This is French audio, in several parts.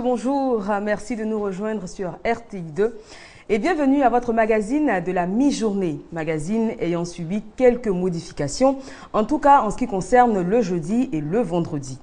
Bonjour, merci de nous rejoindre sur RTI2 et bienvenue à votre magazine de la mi-journée, magazine ayant subi quelques modifications, en tout cas en ce qui concerne le jeudi et le vendredi.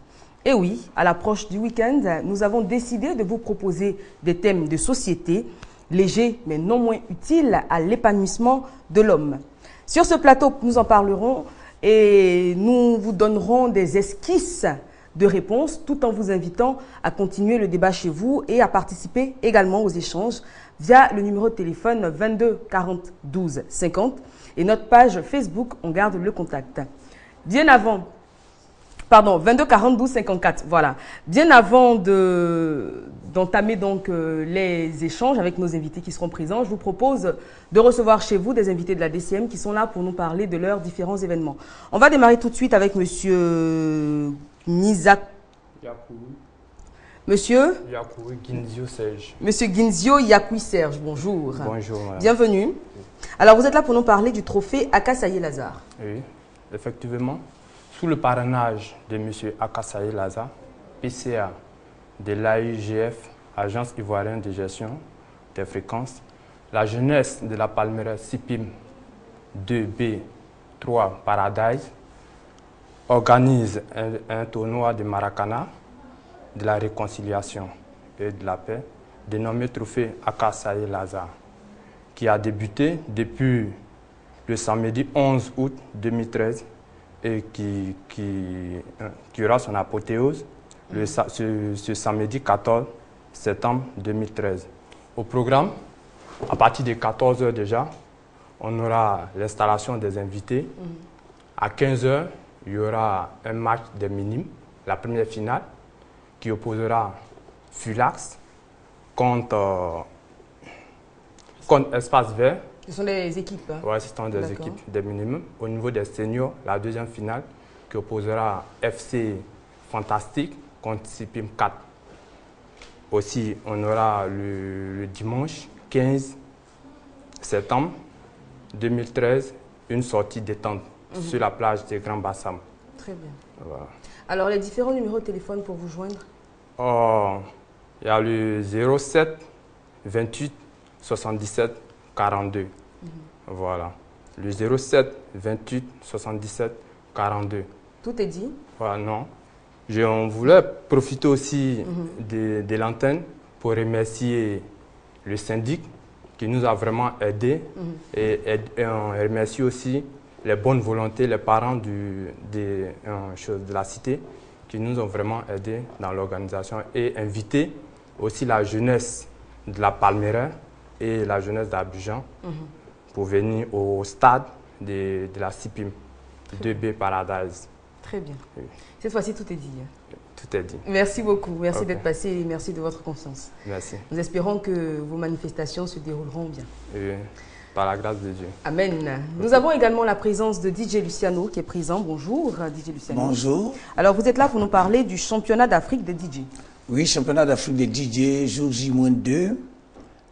Et oui, à l'approche du week-end, nous avons décidé de vous proposer des thèmes de société, légers mais non moins utiles à l'épanouissement de l'homme. Sur ce plateau, nous en parlerons et nous vous donnerons des esquisses de réponses tout en vous invitant à continuer le débat chez vous et à participer également aux échanges via le numéro de téléphone 22 40 12 50 et notre page Facebook, on garde le contact. Bien avant, 22 40 12 54, voilà. Bien avant d'entamer donc les échanges avec nos invités qui seront présents, je vous propose de recevoir chez vous des invités de la DCM qui sont là pour nous parler de leurs différents événements. On va démarrer tout de suite avec monsieur Nizak. Monsieur Yakoui Ginzio Serge. Monsieur Ginzio Yakoui Serge, bonjour. Bonjour, madame. Bienvenue. Alors, vous êtes là pour nous parler du trophée Akasaye Lazare. Oui, effectivement. Sous le parrainage de M. Akasaye Lazare, PCA de l'AIGF, Agence Ivoirienne de Gestion des Fréquences, la jeunesse de la Palmeraie CIPIM 2B3 Paradise organise un tournoi de Maracana, de la réconciliation et de la paix, dénommé Trophée Akasaye Lazare, qui a débuté depuis le samedi 11 août 2013 et qui aura son apothéose ce samedi 14 septembre 2013. Au programme, à partir de 14 h déjà, on aura l'installation des invités. À 15 h, il y aura un match des minimes, la première finale, qui opposera Fulax contre Espace Vert. Ce sont des équipes. Hein? Oui, ce sont des équipes des minimums. Au niveau des seniors, la deuxième finale, qui opposera FC Fantastique contre CIPIM 4. Aussi, on aura le dimanche 15 septembre 2013, une sortie détente sur la plage des Grands Bassam. Très bien. Voilà. Alors, les différents numéros de téléphone pour vous joindre? Il y a le 07 28 77 42. Voilà. Le 07 28 77 42. Tout est dit? Voilà, non. On voulait profiter aussi de l'antenne pour remercier le syndic qui nous a vraiment aidés et on remercie aussi les bonnes volontés, les parents de la cité qui nous ont vraiment aidés dans l'organisation et inviter aussi la jeunesse de la Palmeraie et la jeunesse d'Abidjan pour venir au stade de la CIPIM 2B Paradise. Très bien. Oui. Cette fois-ci, tout est dit. Tout est dit. Merci beaucoup. Merci d'être passé et merci de votre confiance. Merci. Nous espérons que vos manifestations se dérouleront bien. Oui. Par la grâce de Dieu. Amen. Nous avons également la présence de DJ Luciano qui est présent. Bonjour DJ Luciano. Bonjour. Alors vous êtes là pour nous parler du championnat d'Afrique des DJ. Oui, championnat d'Afrique des DJ, jour J-2,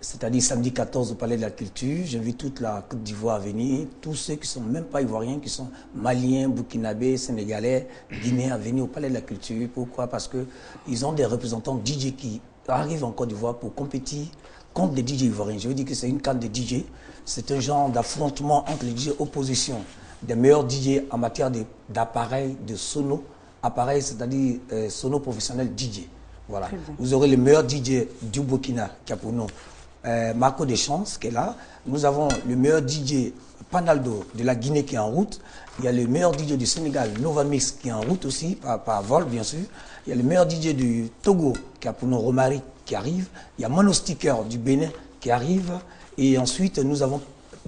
c'est-à-dire samedi 14 au Palais de la Culture. J'invite toute la Côte d'Ivoire à venir, tous ceux qui ne sont même pas ivoiriens, qui sont maliens, burkinabés, sénégalais, guinéens à venir au Palais de la Culture. Pourquoi? Parce qu'ils ont des représentants DJ qui arrivent en Côte d'Ivoire pour compétir contre les DJ ivoiriens. Je veux dire que c'est une canne de DJ. C'est un genre d'affrontement entre les DJ opposition des meilleurs DJ en matière d'appareils, de sono, appareils, c'est-à-dire sono professionnel DJ. Voilà. Vous aurez le meilleur DJ du Burkina qui a pour nous Marco Deschamps qui est là. Nous avons le meilleur DJ Panaldo de la Guinée qui est en route. Il y a le meilleur DJ du Sénégal, Novamix, qui est en route aussi, par vol bien sûr. Il y a le meilleur DJ du Togo qui a pour nous Romari qui arrive. Il y a Mono Sticker du Bénin qui arrive. Et ensuite, nous avons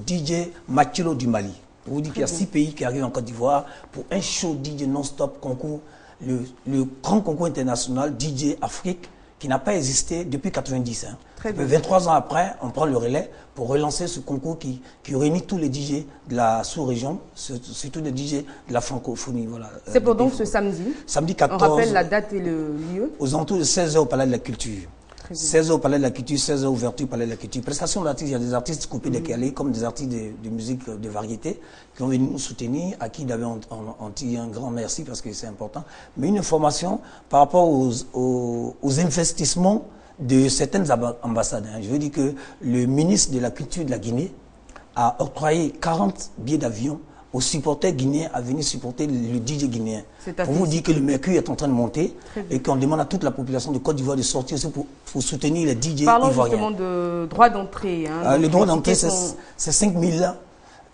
DJ Machilo du Mali. Pour vous dire qu'il y a 6 pays qui arrivent en Côte d'Ivoire pour un show DJ non-stop concours, le grand concours international DJ Afrique qui n'a pas existé depuis 90. Hein. Très bien. 23 ans après, on prend le relais pour relancer ce concours qui réunit tous les DJ de la sous-région, surtout les DJ de la francophonie. Voilà, c'est pour donc ce samedi. Samedi 14. On rappelle la date et le lieu. Aux alentours de 16 h au Palais de la Culture. 16h au Palais de la Culture, 16h ouverture au Palais de la Culture. Prestation d'artistes, il y a des artistes coupés décalés, comme des artistes de musique de variété, qui ont venu nous soutenir, à qui d'ailleurs on dit un grand merci parce que c'est important. Mais une information par rapport aux investissements de certaines ambassades. Je veux dire que le ministre de la Culture de la Guinée a octroyé 40 billets d'avion aux supporters guinéens à venir supporter le DJ guinéen. Pour vous dire que le mercure est en train de monter et qu'on demande à toute la population de Côte d'Ivoire de sortir aussi pour soutenir les DJ ivoiriens. Parlons justement de droit d'entrée. Le droit d'entrée, c'est 5 000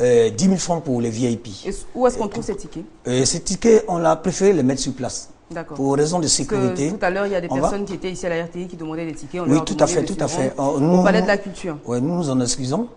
10 000 francs pour les VIP. Et où est-ce qu'on trouve ces tickets? Ces tickets, on a préféré les mettre sur place. Pour raison de sécurité. Tout à l'heure, il y a des personnes qui étaient ici à la RTI qui demandaient des tickets. Oui, tout à fait, tout à fait. Au Palais de la Culture. Oui, nous nous en excusons.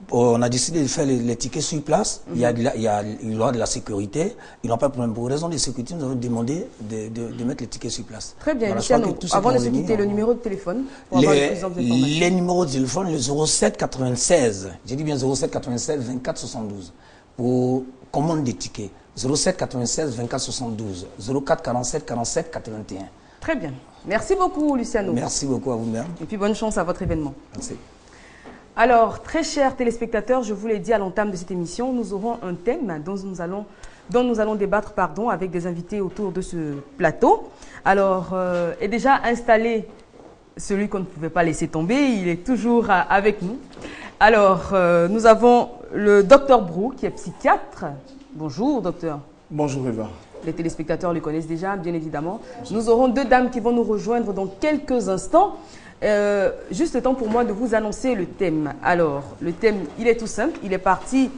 On a décidé de faire les tickets sur place. Il y a de la sécurité. Ils n'ont pas de problème. Pour raison de sécurité, nous avons demandé de mettre les tickets sur place. Très bien, Luciano. Avant de se quitter, le numéro de téléphone pour avoir plus d'informations. Les numéros de téléphone, le 07 96. J'ai dit bien 07 96 24 72. Pour commande des tickets. 07 96 24 72. 04 47 47 81. Très bien. Merci beaucoup, Luciano. Merci beaucoup à vous-même. Et puis bonne chance à votre événement. Merci. Alors, très chers téléspectateurs, je vous l'ai dit à l'entame de cette émission, nous aurons un thème dont nous allons débattre avec des invités autour de ce plateau. Alors, est déjà installé celui qu'on ne pouvait pas laisser tomber, il est toujours avec nous. Alors, nous avons le docteur Brou, qui est psychiatre. Bonjour, docteur. Bonjour, Eva. Les téléspectateurs le connaissent déjà, bien évidemment. Nous aurons deux dames qui vont nous rejoindre dans quelques instants. Juste le temps pour moi de vous annoncer le thème. Alors, le thème, il est tout simple. Il est parti,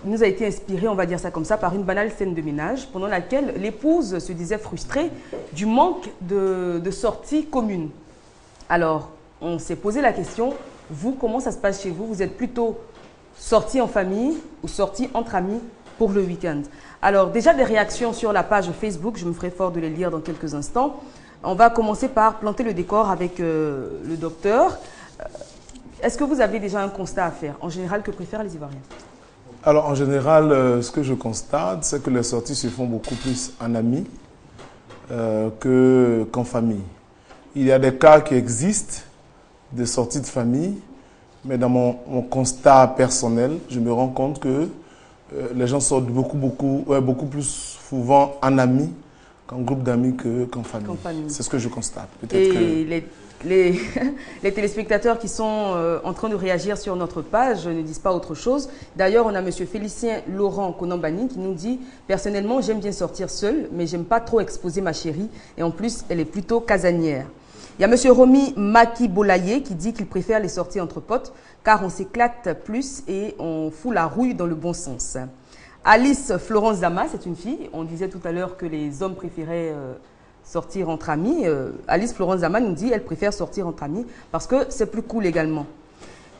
nous a été inspiré, on va dire ça comme ça, par une banale scène de ménage pendant laquelle l'épouse se disait frustrée du manque de sorties communes. Alors, on s'est posé la question, vous, comment ça se passe chez vous? Vous êtes plutôt sortie en famille ou sortie entre amis pour le week-end? Alors, déjà des réactions sur la page Facebook, je me ferai fort de les lire dans quelques instants. On va commencer par planter le décor avec le docteur. Est-ce que vous avez déjà un constat à faire? En général, que préfèrent les Ivoiriens? Alors, en général, ce que je constate, c'est que les sorties se font beaucoup plus en amis qu'en famille. Il y a des cas qui existent, de sorties de famille, mais dans mon constat personnel, je me rends compte que les gens sortent beaucoup plus souvent en amis qu'en groupe d'amis qu'en famille. C'est ce que je constate. Et les téléspectateurs qui sont en train de réagir sur notre page ne disent pas autre chose. D'ailleurs, on a M. Félicien Laurent Konambani qui nous dit « Personnellement, j'aime bien sortir seule, mais j'aime pas trop exposer ma chérie. Et en plus, elle est plutôt casanière. » Il y a M. Romy Maki Bolaye qui dit qu'il préfère les sorties entre potes car on s'éclate plus et on fout la rouille dans le bon sens. Alice Florence Zama, c'est une fille. On disait tout à l'heure que les hommes préféraient sortir entre amis. Alice Florence Zama nous dit qu'elle préfère sortir entre amis parce que c'est plus cool également.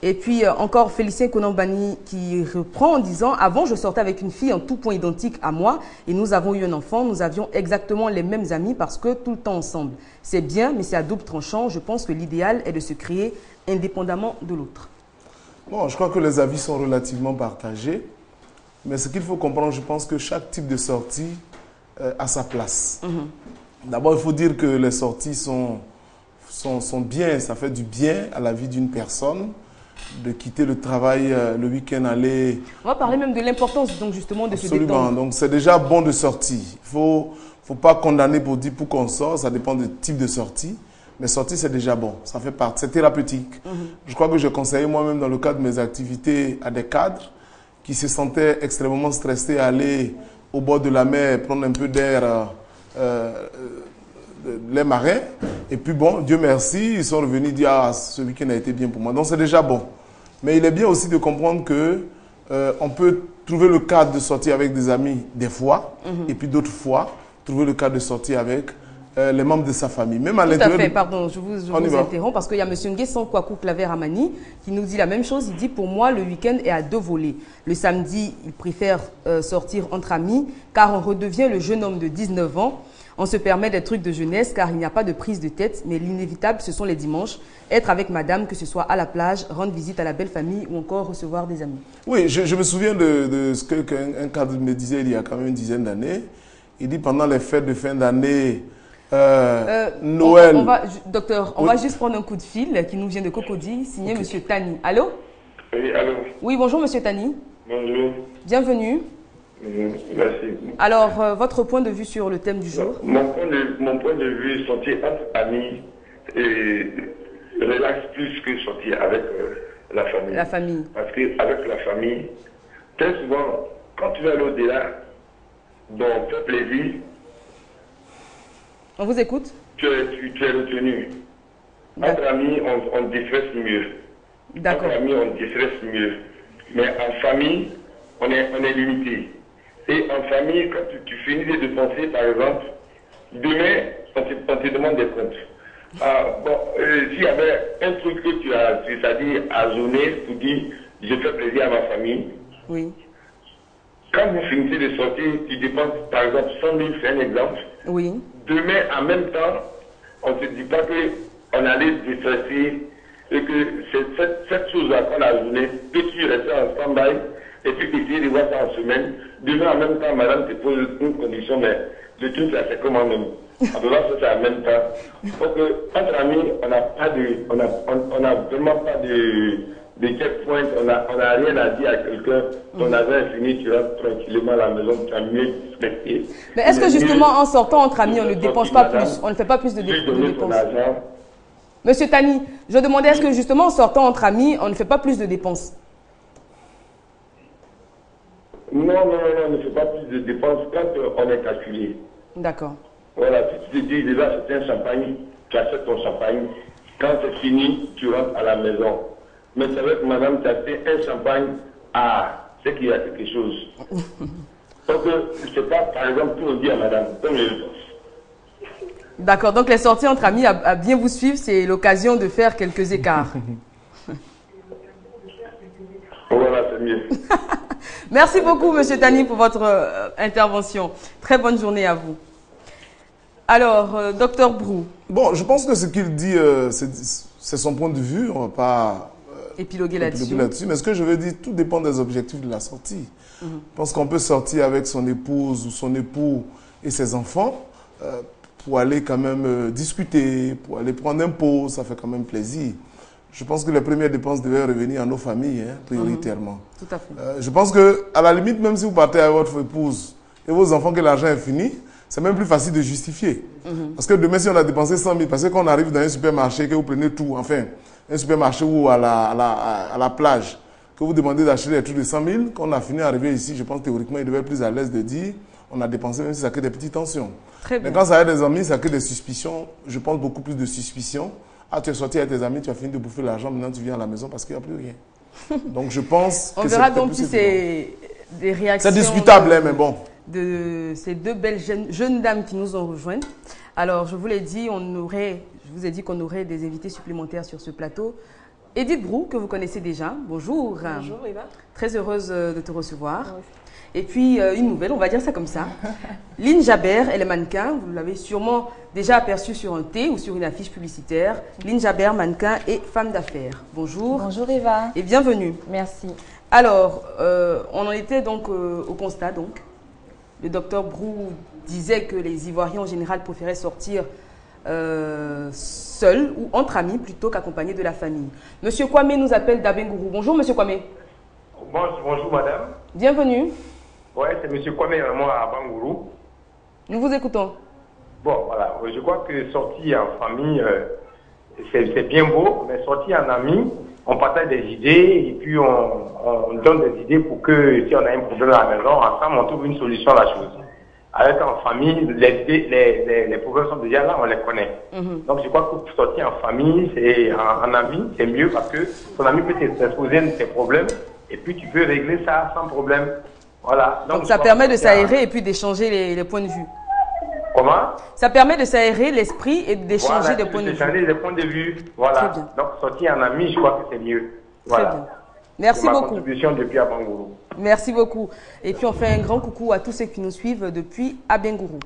Et puis encore Félicien Konambani qui reprend en disant « Avant, je sortais avec une fille en tout point identique à moi et nous avons eu un enfant. Nous avions exactement les mêmes amis parce que tout le temps ensemble. C'est bien, mais c'est à double tranchant. Je pense que l'idéal est de se créer indépendamment de l'autre. » Bon, je crois que les avis sont relativement partagés. Mais ce qu'il faut comprendre, je pense que chaque type de sortie a sa place. D'abord, il faut dire que les sorties sont bien, ça fait du bien à la vie d'une personne de quitter le travail le week-end, aller... On va parler même de l'importance donc justement de se détendre. Absolument, donc c'est déjà bon de sortir. Il ne faut pas condamner pour dire pour qu'on sort, ça dépend du type de sortie. Mais sortir, c'est déjà bon, ça fait partie, c'est thérapeutique. Je crois que je conseille moi-même dans le cadre de mes activités à des cadres qui se sentaient extrêmement stressés à aller au bord de la mer, prendre un peu d'air, les marins. Et puis bon, Dieu merci, ils sont revenus dire « Ah, ce week-end a été bien pour moi ». Donc c'est déjà bon. Mais il est bien aussi de comprendre que on peut trouver le cadre de sortir avec des amis des fois, et puis d'autres fois, trouver le cadre de sortir avec les membres de sa famille. Même à l'intérieur. Tout à fait, pardon, je vous interromps parce qu'il y a M. Nguesson Kwaku Claver Amani qui nous dit la même chose. Il dit pour moi, le week-end est à deux volets. Le samedi, il préfère sortir entre amis car on redevient le jeune homme de 19 ans. On se permet des trucs de jeunesse car il n'y a pas de prise de tête, mais l'inévitable, ce sont les dimanches. Être avec madame, que ce soit à la plage, rendre visite à la belle famille ou encore recevoir des amis. Oui, je me souviens de ce qu'un cadre me disait il y a quand même une dizaine d'années. Il dit pendant les fêtes de fin d'année, Noël. Docteur, on va juste prendre un coup de fil qui nous vient de Cocody, signé Monsieur Tani. Allô? Oui, allô? Oui, bonjour Monsieur Tani. Bonjour. Bienvenue. Merci. Alors, votre point de vue sur le thème du jour? Mon point de vue, sortir entre amis et relax plus que sortir avec la famille. La famille. Parce qu'avec la famille, très souvent, quand tu vas aller au-delà, donc faire plaisir, on vous écoute. Tu es retenu. Entre amis, on déstresse mieux. D'accord. Entre amis, on déstresse mieux. Mais en famille, on est limité. Et en famille, quand tu finis de dépenser, par exemple, demain, on te demande des comptes. S'il y avait un truc que tu as, c'est-à-dire à zoner pour dire, je fais plaisir à ma famille. Oui. Quand vous finissez de sortir, tu dépenses, par exemple, 100 000, c'est un exemple. Oui. Demain, en même temps, on ne se dit pas qu'on allait déstresser et que cette chose-là qu'on a journée, peux-tu rester en stand-by et puis essayer de voir ça en semaine. Demain, en même temps, madame te pose une condition, mais le truc là, c'est comment même. En faisant ça, c'est en même temps. Donc, entre amis, on n'a vraiment pas de checkpoint, on n'a rien à dire à quelqu'un. Ton argent est fini, tu rentres tranquillement à la maison, tu as mieux respecté. Mais est-ce que justement, en sortant entre amis, on ne dépense pas plus? On ne fait pas plus de dépenses? Monsieur Tani, je demandais, est-ce que justement, en sortant entre amis, on ne fait pas plus de dépenses? Non, on ne fait pas plus de dépenses quand on est calculé. D'accord. Voilà, si tu te dis déjà c'est un champagne, tu achètes ton champagne. Quand c'est fini, tu rentres à la maison. Mais c'est vrai que madame, tu as fait un champagne, c'est qu'il y a quelque chose. Donc, c'est pas, par exemple, tout le dire à madame, comme je pense. D'accord, donc les sorties entre amis, à bien vous suivre, c'est l'occasion de faire quelques écarts. Voilà, c'est mieux. Merci beaucoup, Monsieur Tani, pour votre intervention. Très bonne journée à vous. Alors, Docteur Brou. Bon, je pense que ce qu'il dit, c'est son point de vue. On ne va pas épiloguer là-dessus. Mais ce que je veux dire, tout dépend des objectifs de la sortie. Je pense qu'on peut sortir avec son épouse ou son époux et ses enfants pour aller quand même discuter, pour aller prendre un pot, ça fait quand même plaisir. Je pense que les premières dépenses devaient revenir à nos familles, prioritairement. Tout à fait. Je pense qu'à la limite, même si vous partez avec votre épouse et vos enfants, que l'argent est fini, c'est même plus facile de justifier. Parce que demain, si on a dépensé 100 000, parce qu'on arrive dans un supermarché, que vous prenez tout, enfin, un supermarché ou à la plage, que vous demandez d'acheter des trucs de 100 000, quand on a fini d'arriver ici, je pense que théoriquement, il devait être plus à l'aise de dire, on a dépensé, même si ça crée des petites tensions. Très bien. Mais quand ça a des amis, ça crée des suspicions. Je pense beaucoup plus de suspicions. Ah, tu es sorti avec tes amis, tu as fini de bouffer l'argent, maintenant tu viens à la maison parce qu'il n'y a plus rien. Donc je pense on verra donc si c'est des réactions. C'est discutable, mais bon. De ces deux belles jeunes dames qui nous ont rejointes. Alors, je vous l'ai dit, je vous ai dit qu'on aurait des invités supplémentaires sur ce plateau. Edith Brou, que vous connaissez déjà. Bonjour. Bonjour, Eva. Très heureuse de te recevoir. Oui. Et puis, une nouvelle, on va dire ça comme ça. Lynn Jabert, elle est mannequin. Vous l'avez sûrement déjà aperçue sur un thé ou sur une affiche publicitaire. Lynn Jabert, mannequin et femme d'affaires. Bonjour. Bonjour, Eva. Et bienvenue. Merci. Alors, on en était donc au constat, donc. Le docteur Brou disait que les Ivoiriens, en général, préféraient sortir seuls ou entre amis plutôt qu'accompagnés de la famille. Monsieur Kwame nous appelle d'Abengourou. Bonjour, monsieur Kwame. Bonjour, madame. Bienvenue. Oui, c'est monsieur Kwame, moi, à Bangourou. Nous vous écoutons. Bon, voilà. Je crois que sortir en famille, c'est bien beau, mais sortir en ami, on partage des idées et puis on donne des idées pour que si on a un problème à la maison, ensemble, on trouve une solution à la chose. Avec en famille, les problèmes sont déjà là, on les connaît. Donc je crois que pour sortir en famille, en ami, c'est mieux parce que ton ami peut t'exposer tes problèmes et puis tu peux régler ça sans problème. Voilà. Donc ça permet de s'aérer et puis d'échanger les points de vue. Comment? Ça permet de s'aérer l'esprit et d'échanger des points de vue. D'échanger des points de vue. Voilà. Très bien. Donc sortir en ami, je crois que c'est mieux. Voilà. Très bien. Merci beaucoup. Contribution depuis Abangourou. Merci beaucoup. Et puis on fait un grand coucou à tous ceux qui nous suivent depuis Abangourou.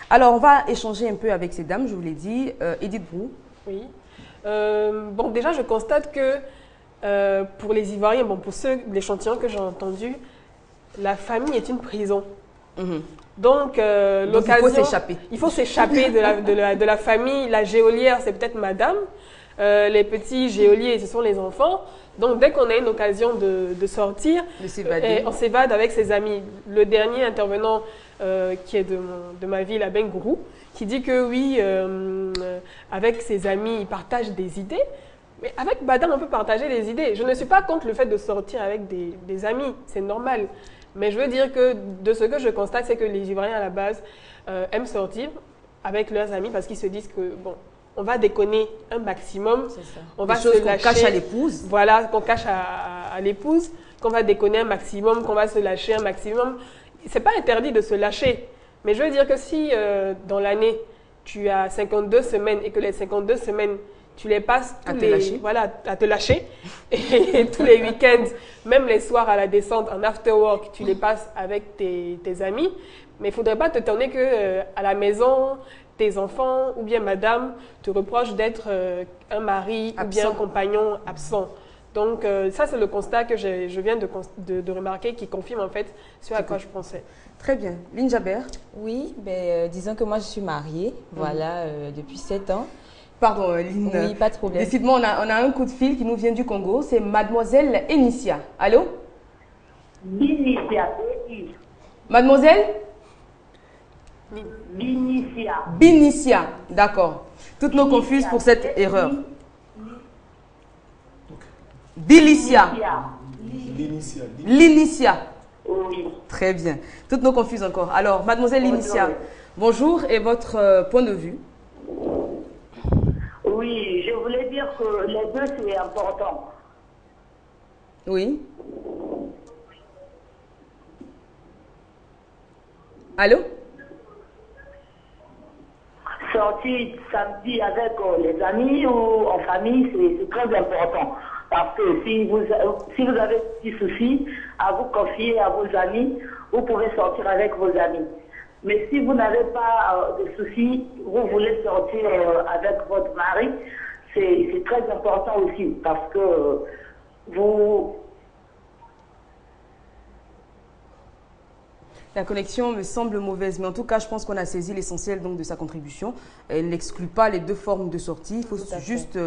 Alors on va échanger un peu avec ces dames, je vous l'ai dit. Edith Brou. Oui. Bon, déjà je constate que pour les Ivoiriens, bon, pour l'échantillon que j'ai entendu, la famille est une prison. Donc, l'occasion... il faut s'échapper. Il faut s'échapper de la famille. La géolière, c'est peut-être madame. Les petits géoliers, ce sont les enfants. Donc, dès qu'on a une occasion de sortir, on s'évade avec ses amis. Le dernier intervenant qui est de ma ville, à Bengourou, qui dit que oui, avec ses amis, il partage des idées. Mais avec madame, on peut partager les idées. Je ne suis pas contre le fait de sortir avec des amis. C'est normal. Mais je veux dire que de ce que je constate, c'est que les Ivoiriens à la base aiment sortir avec leurs amis parce qu'ils se disent que, bon, on va déconner un maximum. On va se lâcher. Qu'on cache à l'épouse. Voilà, qu'on cache à l'épouse, qu'on va déconner un maximum, qu'on va se lâcher un maximum. C'est pas interdit de se lâcher. Mais je veux dire que si dans l'année, tu as 52 semaines et que les 52 semaines, tu les passes à te lâcher. Et tous les week-ends, même les soirs à la descente, en after work, tu les passes avec tes amis. Mais il ne faudrait pas te tourner que à la maison, tes enfants ou bien madame te reprochent d'être un mari ou bien un compagnon absent. Donc ça, c'est le constat que je viens de remarquer qui confirme en fait ce à quoi je pensais. Très bien. Lynn Jabert? Oui, disons que moi je suis mariée, voilà, depuis 7 ans. Pardon, Lynn. Oui, pas de problème. Décidément, on a un coup de fil qui nous vient du Congo. C'est Mademoiselle Enicia. Allô? Binicia. Mademoiselle? Binicia. Binicia. D'accord. Toutes nos confuses pour cette erreur. Bilicia. L'initia. Oui. Très bien. Toutes nos confuses encore. Alors, Mademoiselle L'initia, bonjour et votre point de vue? Oui, je voulais dire que les deux, c'est important. Oui. Allô? Sortir samedi avec les amis ou en famille, c'est très important. Parce que si vous avez des soucis à vous confier à vos amis, vous pouvez sortir avec vos amis. Mais si vous n'avez pas de soucis, vous voulez sortir avec votre mari, c'est très important aussi parce que vous... La connexion me semble mauvaise, mais en tout cas, je pense qu'on a saisi l'essentiel donc de sa contribution. Elle n'exclut pas les deux formes de sortie, il faut juste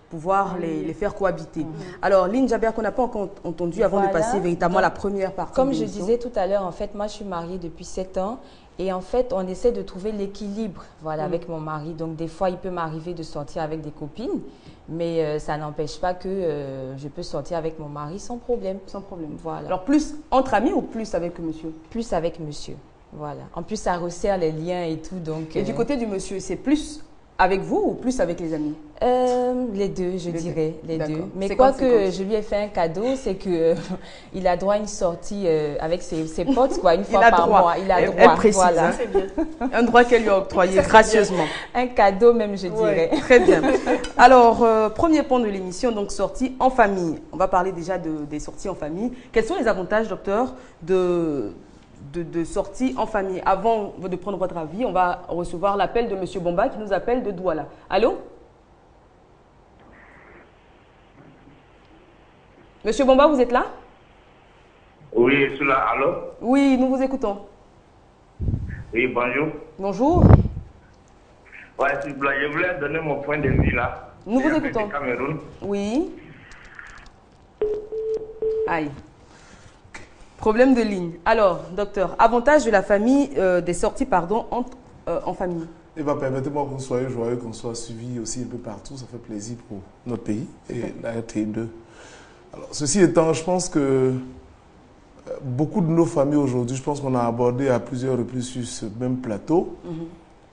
pouvoir les faire cohabiter. Alors, Lynn Jabert, qu'on n'a pas encore entendu avant de passer véritablement la première partie. Comme je disais tout à l'heure, en fait, moi, je suis mariée depuis 7 ans. Et en fait, on essaie de trouver l'équilibre avec mon mari. Donc, des fois, il peut m'arriver de sortir avec des copines, mais ça n'empêche pas que je peux sortir avec mon mari sans problème. Sans problème. Voilà. Alors, plus entre amis ou plus avec monsieur? Plus avec monsieur, voilà. En plus, ça resserre les liens et tout. Donc, et du côté du monsieur, c'est plus avec vous ou plus avec les amis? Les deux, je dirais, les deux. Mais quoi que je lui ai fait un cadeau, c'est que il a droit à une sortie avec ses potes, quoi, une fois par mois. Il a droit. Elle précise, voilà. hein. C'est bien. Un droit qu'elle lui a octroyé gracieusement. Un cadeau même, je dirais. Très bien. Alors, premier point de l'émission, donc sortie en famille. On va parler déjà des sorties en famille. Quels sont les avantages, docteur, de sortie en famille? Avant de prendre votre avis, on va recevoir l'appel de M. Bomba qui nous appelle de Douala. Allô? Monsieur Bomba, vous êtes là? Oui, je suis là. Allô? Oui, nous vous écoutons. Oui, bonjour. Bonjour. Ouais, s'il vous plaît, je voulais donner mon point de vue là. Nous vous écoutons. Cameroun. Oui. Aïe. Problème de ligne. Alors, docteur, avantage de la famille, des sorties, pardon, en famille. Et permettez-moi qu'on soit joyeux, qu'on soit suivi aussi un peu partout. Ça fait plaisir pour notre pays et la RT2. Alors, ceci étant, je pense que beaucoup de nos familles aujourd'hui, je pense qu'on a abordé à plusieurs reprises sur ce même plateau,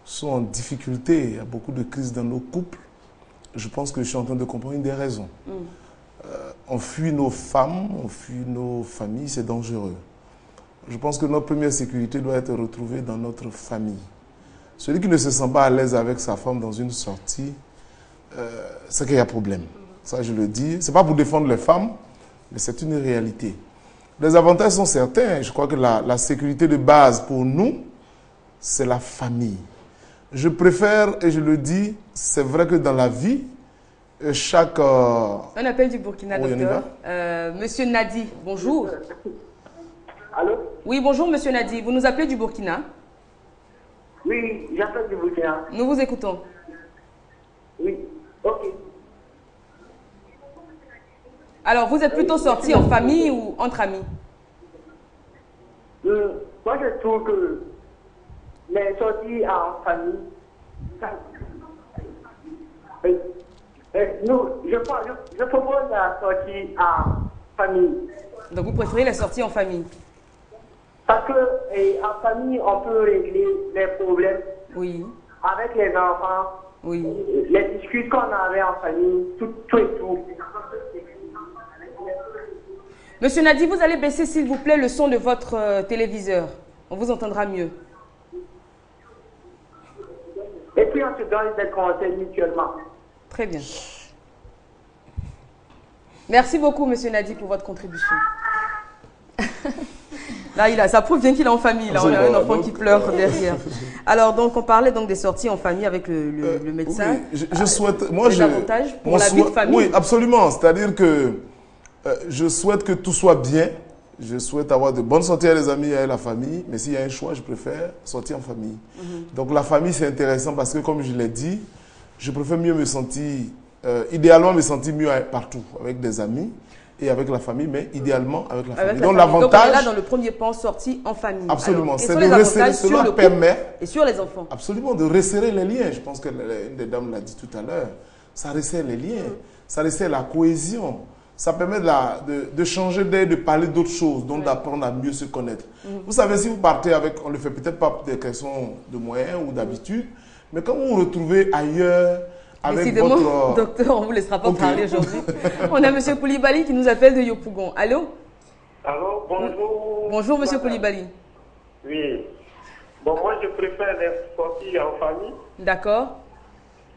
sont en difficulté. Il y a beaucoup de crises dans nos couples. Je pense que je suis en train de comprendre une des raisons. On fuit nos femmes, on fuit nos familles, c'est dangereux. Je pense que notre première sécurité doit être retrouvée dans notre famille. Celui qui ne se sent pas à l'aise avec sa femme dans une sortie, c'est qu'il y a problème. Ça, je le dis. Ce n'est pas pour défendre les femmes, mais c'est une réalité. Les avantages sont certains. Je crois que la sécurité de base pour nous, c'est la famille. Je préfère, et je le dis, c'est vrai que dans la vie, chaque... Un appel du Burkina, oui, docteur. Monsieur Nadi, bonjour. Allô? Oui, bonjour, monsieur Nadi. Vous nous appelez du Burkina? Oui, j'appelle du Burkina. Nous vous écoutons. Oui, ok. Alors, vous êtes plutôt sorti en famille ou entre amis? Moi, je trouve que les sorties en famille, je propose la sortie en famille. Donc, vous préférez les sorties en famille? Parce que en famille, on peut régler les problèmes. Oui. Avec les enfants. Oui. Les discussions qu'on avait en famille, tout et tout. Monsieur Nadi, vous allez baisser, s'il vous plaît, le son de votre téléviseur. On vous entendra mieux. Et puis, on se donne des conseils mutuellement. Très bien. Merci beaucoup, monsieur Nadi, pour votre contribution. Là, ça prouve bien qu'il est en famille. Là, on a un enfant qui pleure derrière. Alors, donc, on parlait donc des sorties en famille avec le médecin. Oui, je souhaite... Des avantages pour la vie de famille. Oui, absolument. C'est-à-dire que je souhaite que tout soit bien. Je souhaite avoir de bonnes sorties avec les amis et avec la famille. Mais s'il y a un choix, je préfère sortir en famille. Donc, la famille, c'est intéressant parce que, comme je l'ai dit, je préfère mieux me sentir... idéalement, me sentir mieux partout, avec des amis et avec la famille, mais idéalement avec la famille. Donc, l'avantage... Donc, on est là dans le premier point, sortie en famille. Absolument. C'est de resserrer, cela permet... Et sur les enfants. Absolument, de resserrer les liens. Je pense que une des dames l'a dit tout à l'heure. Ça resserre les liens. Ça resserre la cohésion. Ça permet de changer d'air, de parler d'autres choses, donc d'apprendre à mieux se connaître. Vous savez, si vous partez avec... On ne le fait peut-être pas pour des questions de moyens ou d'habitude, mais quand vous vous retrouvez ailleurs... Décidément, docteur, on ne vous laissera pas parler aujourd'hui. On a M. Koulibaly qui nous appelle de Yopougon. Allô? Allô, bonjour. Bonjour, M. Koulibaly. Oui. Bon, moi, je préfère les sorties en famille. D'accord.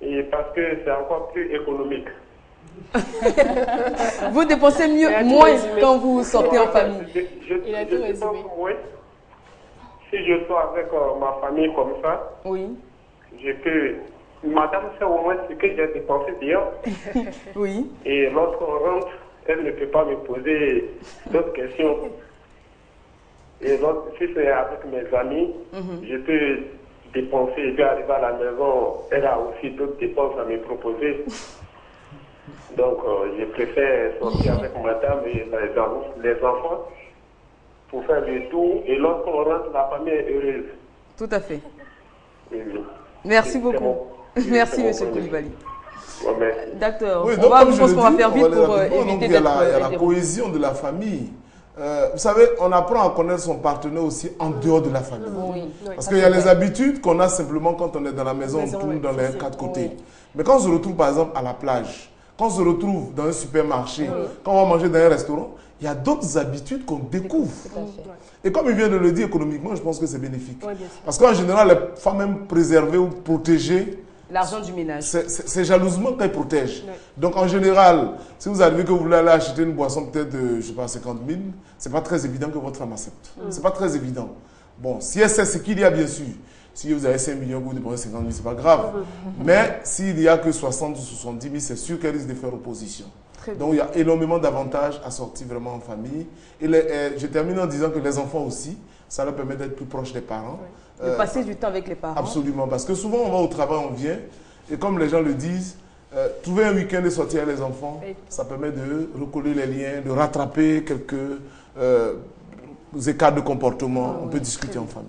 Et parce que c'est encore plus économique. Vous dépensez moins quand vous sortez en famille. Il a tout résumé. Moins. Si je sors avec ma famille comme ça, oui. Je peux... Madame sait au moins ce que j'ai dépensé bien. Oui. Et lorsqu'on rentre, elle ne peut pas me poser d'autres questions. Et si c'est avec mes amis, je peux dépenser et puis arriver à la maison, elle a aussi d'autres dépenses à me proposer. Donc, je préfère sortir avec madame et les enfants pour faire le tour. Et lorsqu'on rentre, la famille est heureuse. Tout à fait. Oui. Merci beaucoup. Merci, M. Koulibaly. Docteur, oui, je pense qu'on va faire vite pour éviter d'être... Il y a la cohésion de la famille. Vous savez, on apprend à connaître son partenaire aussi en dehors de la famille. Oui. Parce qu'il y a les habitudes qu'on a simplement quand on est dans la maison, on tourne dans les quatre côtés. Mais quand on se retrouve par exemple à la plage, quand on se retrouve dans un supermarché, quand on va manger dans un restaurant, il y a d'autres habitudes qu'on découvre. Et comme il vient de le dire, économiquement, je pense que c'est bénéfique. Parce qu'en général, les femmes même préservées ou protégées, l'argent du ménage. C'est jalousement qu'elles protègent. Donc en général, si vous arrivez que vous voulez aller acheter une boisson peut-être de, je sais pas, 50 000, c'est pas très évident que votre femme accepte. C'est pas très évident. Bon, si elle sait ce qu'il y a, bien sûr. Si vous avez 5 millions, vous dépensez 50 000, c'est pas grave. Mais s'il n'y a que 60 ou 70 000, c'est sûr qu'elle risque de faire opposition. Donc il y a énormément d'avantages à sortir vraiment en famille. Et je termine en disant que les enfants aussi, ça leur permet d'être plus proches des parents. De passer du temps avec les parents. Absolument, parce que souvent on va au travail, on vient, et comme les gens le disent, trouver un week-end et sortir avec les enfants, ça permet de recoller les liens, de rattraper quelques écarts de comportement. On peut discuter en famille.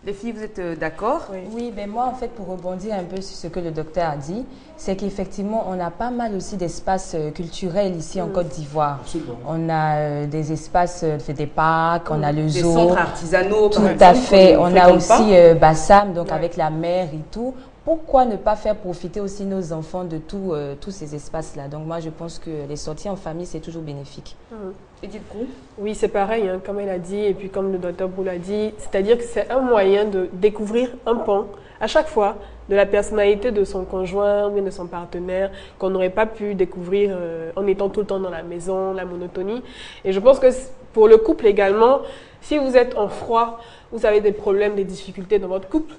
Les filles, vous êtes d'accord? Oui, ben moi, en fait, pour rebondir un peu sur ce que le docteur a dit, c'est qu'effectivement, on a pas mal aussi d'espaces culturels ici en Côte d'Ivoire. On a des espaces, des parcs, on a le zoo. Des centres artisanaux. Tout à fait. On a aussi Bassam, donc avec la mer et tout. Pourquoi ne pas faire profiter aussi nos enfants de tous ces espaces-là? Donc moi, je pense que les sorties en famille, c'est toujours bénéfique. Edith Brou? Oui, c'est pareil, hein, comme elle a dit, et puis comme le docteur Brou l'a dit, c'est-à-dire que c'est un moyen de découvrir un pan, à chaque fois, de la personnalité de son conjoint ou bien de son partenaire, qu'on n'aurait pas pu découvrir en étant tout le temps dans la maison, la monotonie. Et je pense que pour le couple également, si vous êtes en froid, vous avez des problèmes, des difficultés dans votre couple,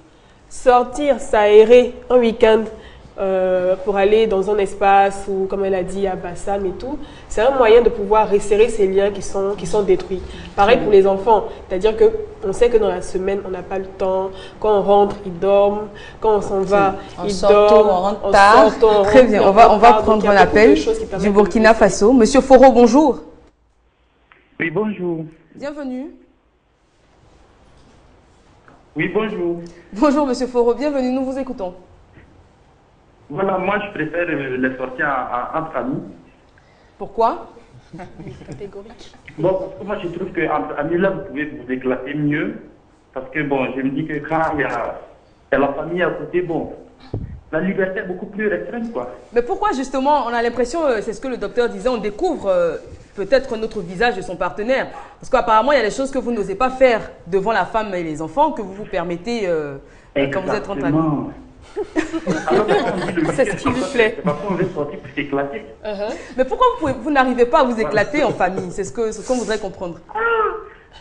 sortir, s'aérer un week-end, pour aller dans un espace où, comme elle a dit, à Bassam et tout, c'est un moyen de pouvoir resserrer ces liens qui sont détruits. Pareil pour les enfants, c'est-à-dire qu'on sait que dans la semaine, on n'a pas le temps. Quand on rentre, ils dorment. Quand on s'en va, ils dorment. On rentre tard. Très bien, on va prendre un appel du Burkina Faso. Monsieur Foro, bonjour. Oui, bonjour. Bienvenue. Oui, bonjour. Bonjour, Monsieur Foro, bienvenue, nous vous écoutons. Voilà, moi je préfère les sorties entre amis. Pourquoi? Catégorique. Bon, parce que moi je trouve qu'entre amis là, vous pouvez vous éclater mieux. Parce que bon, je me dis que quand il y a la famille à côté, bon, la liberté est beaucoup plus restreinte, quoi. Mais pourquoi justement, on a l'impression, c'est ce que le docteur disait, on découvre peut-être notre visage de son partenaire. Parce qu'apparemment, il y a des choses que vous n'osez pas faire devant la femme et les enfants que vous vous permettez quand vous êtes entre amis. C'est ce qui lui plaît. C'est parce qu'on veut sortir pour s'éclater. Mais pourquoi vous n'arrivez pas à vous éclater en famille? C'est ce qu'on voudrait comprendre.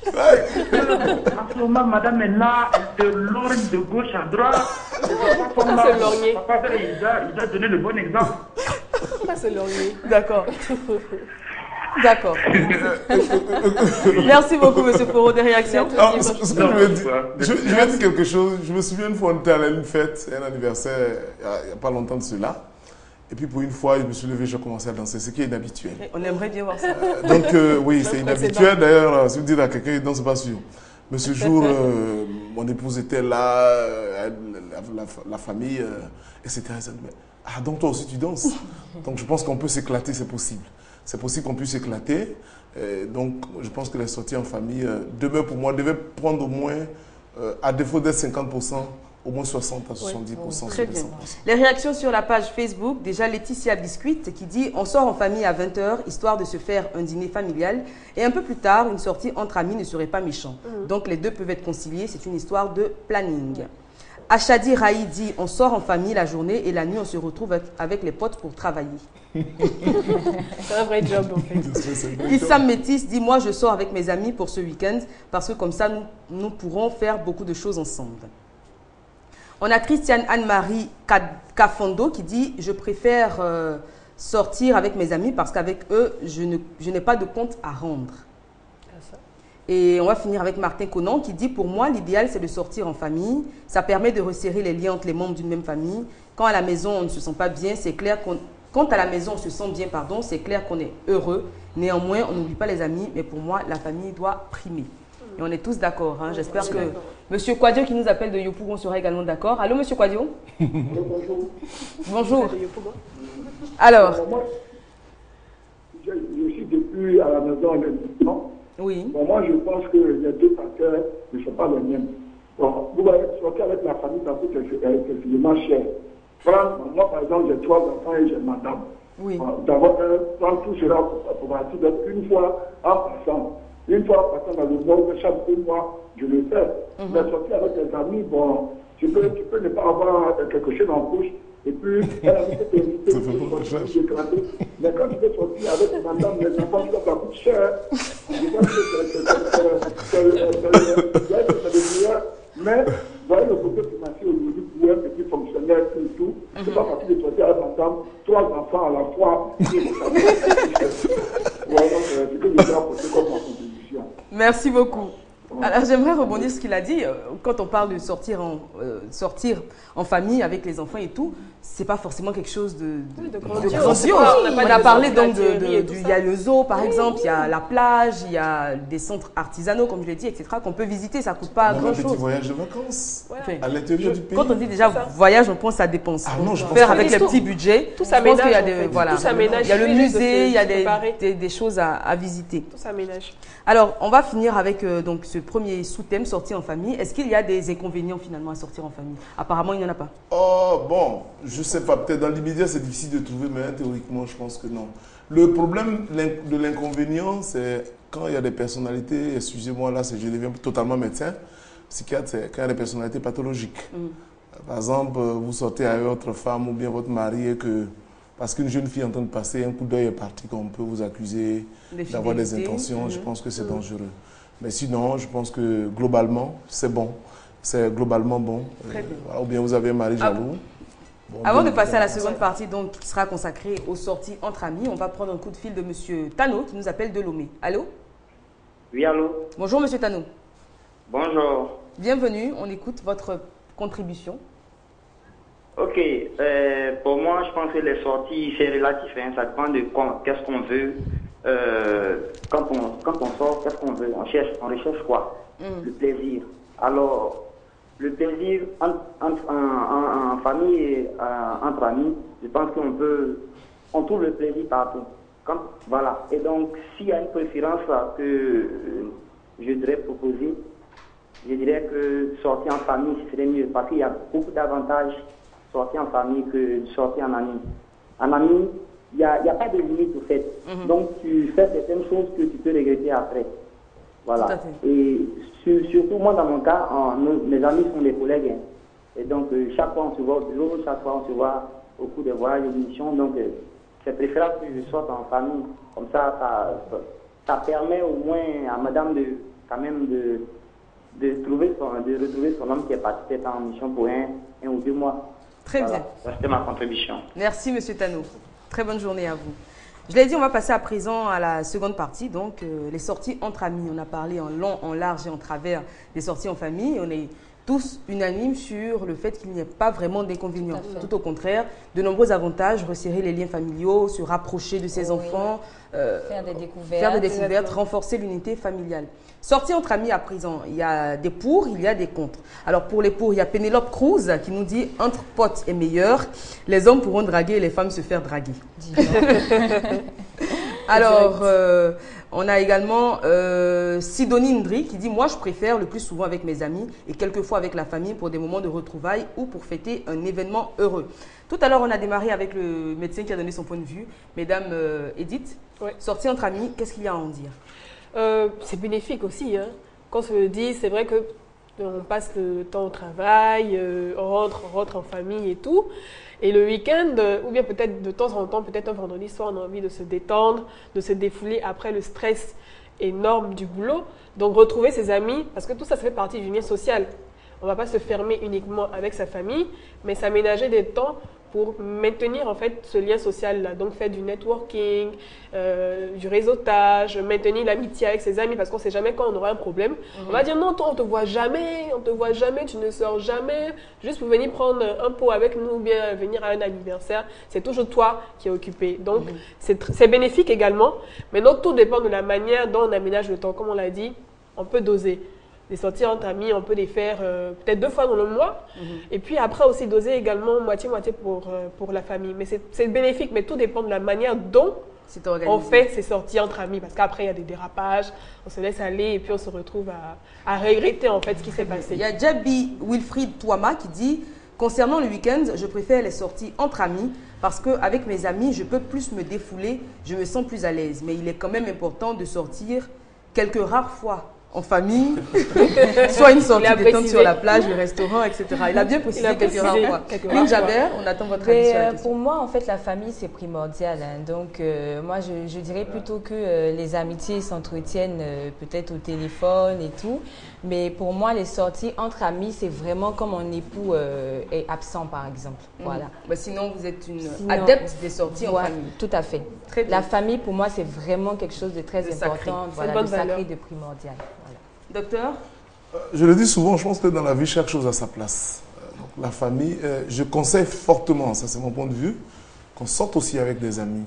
En ce moment, madame est là, elle te lorgne de gauche à droite. Pourquoi se lorgner? Papa, il doit donner le bon exemple. Pourquoi se lorgner? D'accord. D'accord. Merci beaucoup, Monsieur Foro, des réactions. Je vais dire quelque chose. Je me souviens une fois, on était à une fête, un anniversaire, il n'y a pas longtemps de cela. Et puis pour une fois, je me suis levé, j'ai commencé à danser, ce qui est inhabituel. On aimerait bien voir ça. Donc oui, c'est inhabituel. D'ailleurs, si vous dites à quelqu'un, il ne danse pas sûr. Mais ce jour, mon épouse était là, la famille, etc. Ah, donc toi aussi tu danses. Donc je pense qu'on peut s'éclater, c'est possible. C'est possible qu'on puisse s'éclater. Donc je pense que les sorties en famille, demain pour moi, devaient prendre au moins, à défaut d'être 50%, au moins 60 à 70%. Très bien. Les réactions sur la page Facebook, déjà Laetitia Biscuit qui dit « On sort en famille à 20h, histoire de se faire un dîner familial. Et un peu plus tard, une sortie entre amis ne serait pas méchant. Donc les deux peuvent être conciliés, c'est une histoire de planning. » Achadi Raï dit « On sort en famille la journée et la nuit, on se retrouve avec les potes pour travailler. » C'est un vrai job en fait. Issam Métis dit « Moi, je sors avec mes amis pour ce week-end parce que comme ça, nous pourrons faire beaucoup de choses ensemble. » On a Christiane Anne-Marie Kafondo qui dit « Je préfère sortir avec mes amis parce qu'avec eux, je n'ai pas de compte à rendre. » Et on va finir avec Martin Conan qui dit « Pour moi, l'idéal, c'est de sortir en famille. Ça permet de resserrer les liens entre les membres d'une même famille. Quand à la maison, on ne se sent pas bien, c'est clair qu'on... Quand à la maison, on se sent bien, pardon, c'est clair qu'on est heureux. Néanmoins, on n'oublie pas les amis, mais pour moi, la famille doit primer. » Et on est tous d'accord. Hein. J'espère que Monsieur Kouadio qui nous appelle de Yopougon sera également d'accord. Allô, Monsieur Kouadio? Bonjour. Bonjour. Alors moi, je suis depuis à la maison il y a 10 ans. Oui. Bon, moi, je pense que les deux facteurs ne sont pas les mêmes. Bon, vous allez sortir avec la famille parce que c'est finalement cher. Moi, par exemple, j'ai 3 enfants et j'ai madame. Oui. D'abord, tout sera pour partir une fois en passant. Une fois en passant dans le monde, chaque mois, je le fais. Mais sortir avec des amis, bon, tu peux ne pas avoir quelque chose en bouche. Et puis, elle a fait éviter de éclater. Mais quand tu peux sortir avec madame, les enfants, ça coûte cher. Je pense que c'est le meilleur. Mais, voyez le côté financier aujourd'hui pour un petit fonctionnaire et tout. C'est pas facile de sortir avec madame, 3 enfants à la fois. Voilà, c'est ce que je vais apporter comme ma contribution. Merci beaucoup. Alors j'aimerais rebondir sur ce qu'il a dit. Quand on parle de sortir en famille avec les enfants et tout, c'est pas forcément quelque chose de grandiose. On a parlé donc il y a le zoo par exemple, il y a la plage, il y a des centres artisanaux comme je l'ai dit, etc. qu'on peut visiter, ça coûte pas grand chose. Un petit voyage de vacances à l'intérieur du pays. Quand on dit déjà voyage, on pense à dépenses. Ah non, je pense faire avec les petits budgets. Tout s'aménage. Il y a le musée, il y a des choses à visiter. Tout s'aménage. Alors on va finir avec donc ce premier sous-thème, sortir en famille. Est-ce qu'il y a des inconvénients finalement à sortir en famille? Apparemment, il n'y en a pas. Oh, bon, je ne sais pas. Peut-être dans l'immédiat, c'est difficile de trouver, mais théoriquement, je pense que non. Le problème de l'inconvénient, c'est quand il y a des personnalités, excusez-moi, là, je deviens totalement médecin, psychiatre, c'est quand il y a des personnalités pathologiques. Par exemple, vous sortez avec votre femme ou bien votre mari et que, parce qu'une jeune fille est en train de passer, un coup d'œil est parti, qu'on peut vous accuser d'avoir des intentions, je pense que c'est dangereux. Mais sinon, je pense que globalement, c'est bon. C'est globalement bon. Ou bien vous avez un mari jaloux. Bon, avant de passer à la seconde partie, donc, qui sera consacrée aux sorties entre amis, on va prendre un coup de fil de M. Tano, qui nous appelle de Lomé. Allô? Oui, allô? Bonjour, M. Tano. Bonjour. Bienvenue, on écoute votre contribution. Ok, pour moi, je pense que les sorties, c'est relatif, hein, ça dépend de qu'est-ce qu'on veut. Quand on sort, qu'est-ce qu'on veut? On recherche quoi? Le plaisir. Alors, le plaisir en famille et entre amis, je pense on trouve le plaisir partout. Voilà. Et donc, s'il y a une préférence que je devrais proposer, je dirais que sortir en famille, ce serait mieux, parce qu'il y a beaucoup d'avantages sortir en famille que sortir en ami. En ami, il n'y a pas de limite au fait. Donc tu fais certaines choses que tu peux regretter après. Voilà. Et surtout moi dans mon cas, mes amis sont des collègues. Hein. Et donc chaque fois on se voit au bureau, chaque fois on se voit au cours des voyages et des missions. Donc c'est préférable que je sorte en famille. Comme ça permet au moins à madame de retrouver son homme qui est parti en mission pour un ou 2 mois. Très bien. C'était ma contribution. Merci, M. Tano. Très bonne journée à vous. Je l'ai dit, on va passer à présent à la seconde partie, donc les sorties entre amis. On a parlé en long, en large et en travers des sorties en famille. On est tous unanimes sur le fait qu'il n'y ait pas vraiment d'inconvénients. Tout au contraire, de nombreux avantages, resserrer les liens familiaux, se rapprocher de ses enfants, faire des découvertes, renforcer l'unité familiale. Sorties entre amis à présent, il y a des pour, il y a des contre. Alors pour les pour, il y a Pénélope Cruz qui nous dit « Entre potes est meilleur, les hommes pourront draguer et les femmes se faire draguer ». Alors, on a également Sidonie Ndri qui dit « Moi, je préfère le plus souvent avec mes amis et quelquefois avec la famille pour des moments de retrouvailles ou pour fêter un événement heureux. » Tout à l'heure, on a démarré avec le médecin qui a donné son point de vue. Mesdames Edith, sortie entre amis, qu'est-ce qu'il y a à en dire? C'est bénéfique aussi. Hein. Quand on se le dit, c'est vrai que on passe le temps au travail, on rentre en famille et tout. Et le week-end, ou bien peut-être de temps en temps, peut-être un vendredi soir, on a envie de se détendre, de se défouler après le stress énorme du boulot. Donc retrouver ses amis, parce que tout ça, ça fait partie du lien social. On ne va pas se fermer uniquement avec sa famille, mais s'aménager des temps pour maintenir en fait ce lien social-là. Donc faire du networking, du réseautage, maintenir l'amitié avec ses amis, parce qu'on ne sait jamais quand on aura un problème. On va dire non, toi on ne te voit jamais, tu ne sors jamais, juste pour venir prendre un pot avec nous ou bien venir à un anniversaire, c'est toujours toi qui es occupé. Donc c'est bénéfique également, mais donc tout dépend de la manière dont on aménage le temps. Comme on l'a dit, on peut doser. Les sorties entre amis, on peut les faire peut-être 2 fois dans le mois. Et puis après aussi doser également moitié-moitié pour la famille. Mais c'est bénéfique, mais tout dépend de la manière dont on fait ces sorties entre amis. Parce qu'après, il y a des dérapages, on se laisse aller et puis on se retrouve à regretter en fait ce qui s'est passé. Il y a Jabi Wilfried Touama qui dit « Concernant le week-end, je préfère les sorties entre amis parce qu'avec mes amis, je peux plus me défouler, je me sens plus à l'aise. Mais il est quand même important de sortir quelques rares fois. En famille, soit une sortie détente sur la plage, le restaurant, etc. Il a bien précisé quelques rares fois. Jaber, on attend votre avis sur la question. Pour moi, en fait, la famille, c'est primordial. Hein. Donc, moi, je dirais plutôt que les amitiés s'entretiennent peut-être au téléphone et tout. Mais pour moi, les sorties entre amis, c'est vraiment comme mon époux est absent, par exemple. Voilà. Bah, sinon, vous êtes une adepte des sorties en famille. Tout à fait. La famille, pour moi, c'est vraiment quelque chose de très important. Voilà, de sacré, de primordial. Docteur? Je le dis souvent, je pense que dans la vie, chaque chose a sa place. Donc, la famille, je conseille fortement, ça c'est mon point de vue, qu'on sorte aussi avec des amis.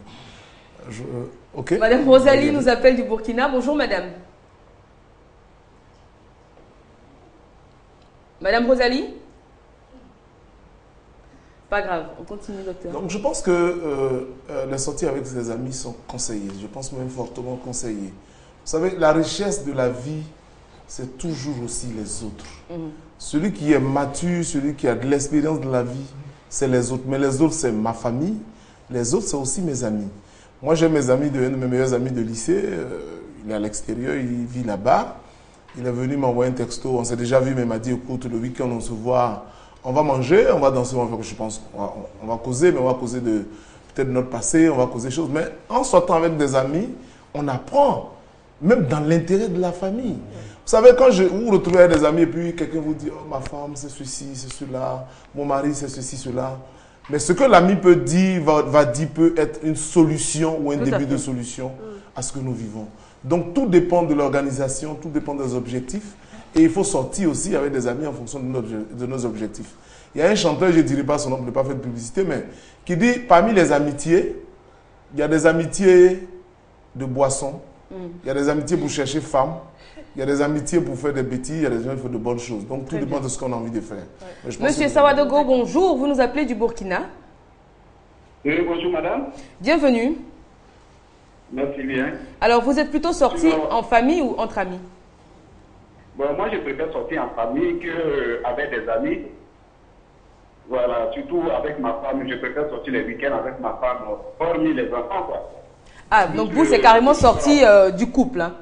Madame Rosalie nous appelle du Burkina. Bonjour madame. Madame Rosalie? Pas grave, on continue docteur. Donc je pense que les sorties avec ses amis sont conseillées. Je pense même fortement conseillées. Vous savez, la richesse de la vie, c'est toujours aussi les autres. Celui qui est mature, celui qui a de l'expérience de la vie, c'est les autres. Mais les autres, c'est ma famille. Les autres, c'est aussi mes amis. Moi, j'ai mes amis, un de mes meilleurs amis de lycée. Il est à l'extérieur, il vit là-bas. Il est venu m'envoyer un texto. On s'est déjà vu, mais il m'a dit, écoute, le week-end, on se voit, on va manger, on va danser, je pense, on va causer, mais on va causer de peut-être notre passé, on va causer des choses. Mais en sortant avec des amis, on apprend, même dans l'intérêt de la famille. Vous savez, quand vous retrouvez avec des amis et puis quelqu'un vous dit « Oh, ma femme, c'est ceci, c'est cela. Mon mari, c'est ceci, cela. » Mais ce que l'ami peut dire, va dire peut être une solution ou un début de solution à ce que nous vivons. Donc tout dépend de l'organisation, tout dépend des objectifs. Et il faut sortir aussi avec des amis en fonction de nos objectifs. Il y a un chanteur, je ne dirai pas son nom pour ne pas faire de publicité, mais qui dit, parmi les amitiés, il y a des amitiés de boissons, il y a des amitiés pour chercher femme, il y a des amitiés pour faire des bêtises, il y a des gens qui font de bonnes choses. Donc tout dépend de ce qu'on a envie de faire. Ouais. Monsieur Sawadogo, bonjour, vous nous appelez du Burkina. Oui, bonjour madame. Bienvenue. Merci bien. Alors vous êtes plutôt sorti en famille ou entre amis? Bon, moi je préfère sortir en famille qu'avec des amis. Voilà, surtout avec ma femme, je préfère sortir les week-ends avec ma femme, hormis les enfants, quoi. Ah, donc vous, c'est carrément sorti du couple, hein?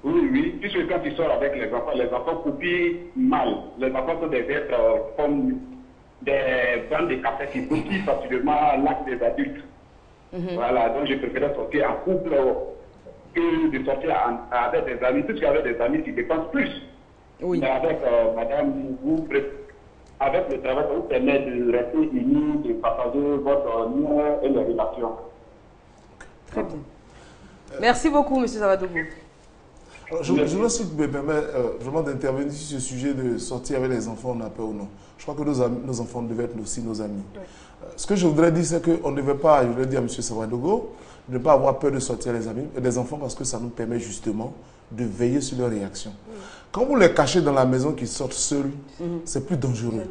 Oui, oui, puisque quand tu sors avec les enfants copient mal. Les enfants sont des êtres comme des bandes de café qui copient facilement l'acte des adultes. Voilà, donc je préfère sortir en couple que de sortir avec des amis, puisqu'avec des amis, tu dépenses plus. Oui. Mais avec madame, avec le travail, ça vous permet de rester unis, de partager votre lien et les relations. Très bien. Merci beaucoup, M. Sawadogo. Je me permets vraiment d'intervenir sur ce sujet de sortir avec les enfants, on a peur ou non. Je crois que nos enfants devaient être aussi nos amis. Oui. Ce que je voudrais dire, c'est qu'on ne devait pas, je voudrais dire à M. Sawadogo, ne pas avoir peur de sortir les enfants parce que ça nous permet justement de veiller sur leurs réactions. Quand vous les cachez dans la maison qu'ils sortent seuls, c'est plus dangereux.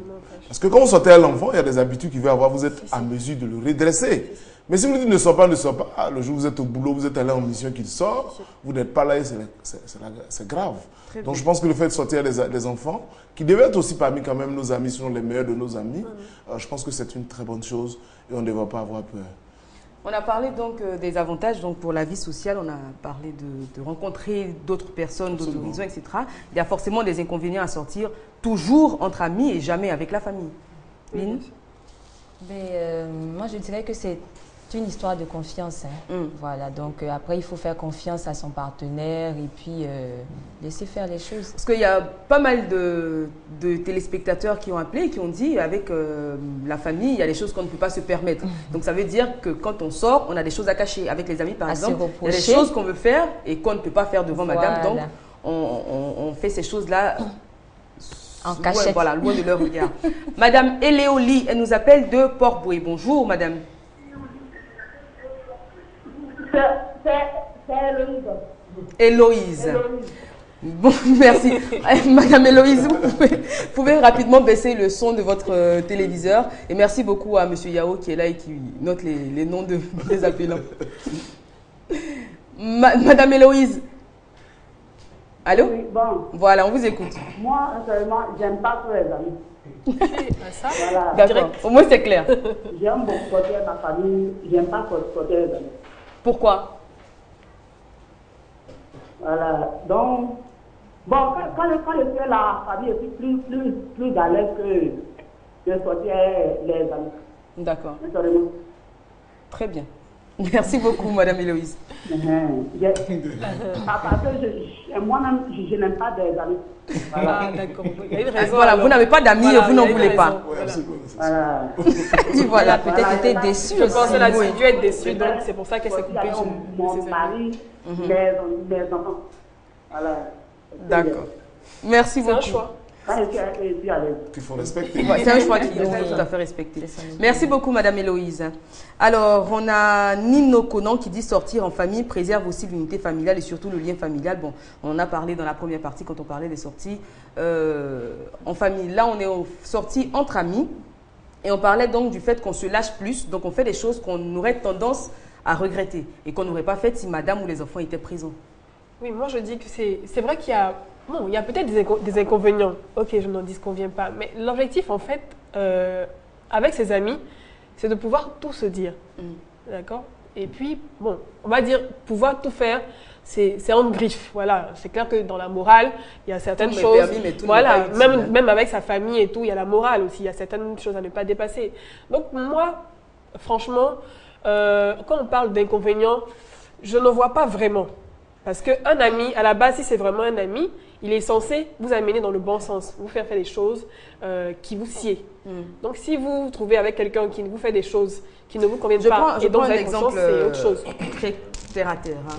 Parce que quand vous sortez à l'enfant, il y a des habitudes qu'il va avoir, vous êtes à mesure de le redresser. Mais si vous dites ne sort pas, le jour où vous êtes au boulot, vous êtes allé en mission qu'il sort, vous n'êtes pas là et c'est grave. Donc je pense que le fait de sortir les enfants, qui devaient être aussi parmi quand même nos amis, selon les meilleurs de nos amis, je pense que c'est une très bonne chose et on ne devrait pas avoir peur. On a parlé donc des avantages donc, pour la vie sociale, on a parlé de rencontrer d'autres personnes, d'autres horizons, etc. Il y a forcément des inconvénients à sortir, toujours entre amis et jamais avec la famille. Lynn? Mais, moi, je dirais que c'est une histoire de confiance. Voilà, donc après, il faut faire confiance à son partenaire et puis laisser faire les choses. Parce qu'il y a pas mal de téléspectateurs qui ont appelé et qui ont dit avec la famille, il y a des choses qu'on ne peut pas se permettre. Donc ça veut dire que quand on sort, on a des choses à cacher. Avec les amis, par exemple, il y a des choses qu'on veut faire et qu'on ne peut pas faire devant madame. Donc on fait ces choses-là en cachette. Voilà, loin de leur regard. Madame Eléoli, elle nous appelle de Port-Boué. Bonjour, madame. C'est Héloïse. Bon, merci. Madame Héloïse, vous pouvez rapidement baisser le son de votre téléviseur. Et merci beaucoup à Monsieur Yao qui est là et qui note les noms des appelants. Madame Héloïse. Allô? Oui, bon. Voilà, on vous écoute. Moi, seulement, j'aime pas tous les amis. Ça, voilà. D'accord, au moins c'est clair. J'aime beaucoup sortir ma famille, j'aime pas sortir les amis. Pourquoi? Voilà, donc, bon, quand je fais la famille, je suis plus à l'aise que sortir les amis. D'accord. Très bien. Merci beaucoup, madame Héloïse. Parce que moi-même, je n'aime pas des amis. Voilà. Ah, d'accord. Il y a une raison. Voilà, vous n'avez pas d'amis et vous n'en voulez pas. Voilà. Voilà, peut-être été déçue. Je pense qu'elle a dû être déçue, donc c'est pour ça qu'elle s'est coupée. Mon mari, mes enfants. Voilà. D'accord. Merci beaucoup. C'est un choix. Qu'il faut respecter. Ouais, c'est un choix qu'il faut tout à fait respecter. Merci beaucoup, madame Héloïse. Alors, on a Nino Conan qui dit sortir en famille préserve aussi l'unité familiale et surtout le lien familial. Bon, on en a parlé dans la première partie quand on parlait des sorties en famille. Là, on est sortis entre amis et on parlait donc du fait qu'on se lâche plus. Donc, on fait des choses qu'on aurait tendance à regretter et qu'on n'aurait pas faites si madame ou les enfants étaient présents. Oui, moi je dis que c'est vrai qu'il y a... Bon, il y a peut-être des inconvénients. Ok, je n'en disconviens pas. Mais l'objectif, en fait, avec ses amis, c'est de pouvoir tout se dire. D'accord? Et puis, bon, on va dire, pouvoir tout faire, c'est en griffe. Voilà. C'est clair que dans la morale, il y a certaines choses... Permis, mais tout voilà, même avec sa famille et tout, il y a la morale aussi. Il y a certaines choses à ne pas dépasser. Donc, moi, franchement, quand on parle d'inconvénients, je ne vois pas vraiment. Parce qu'un ami, à la base, si c'est vraiment un ami, il est censé vous amener dans le bon sens, vous faire des choses qui vous sied. Donc, si vous vous trouvez avec quelqu'un qui vous fait des choses qui ne vous conviennent pas, et donc vous un avez exemple conscience, c'est autre chose. Très terre à terre. Hein.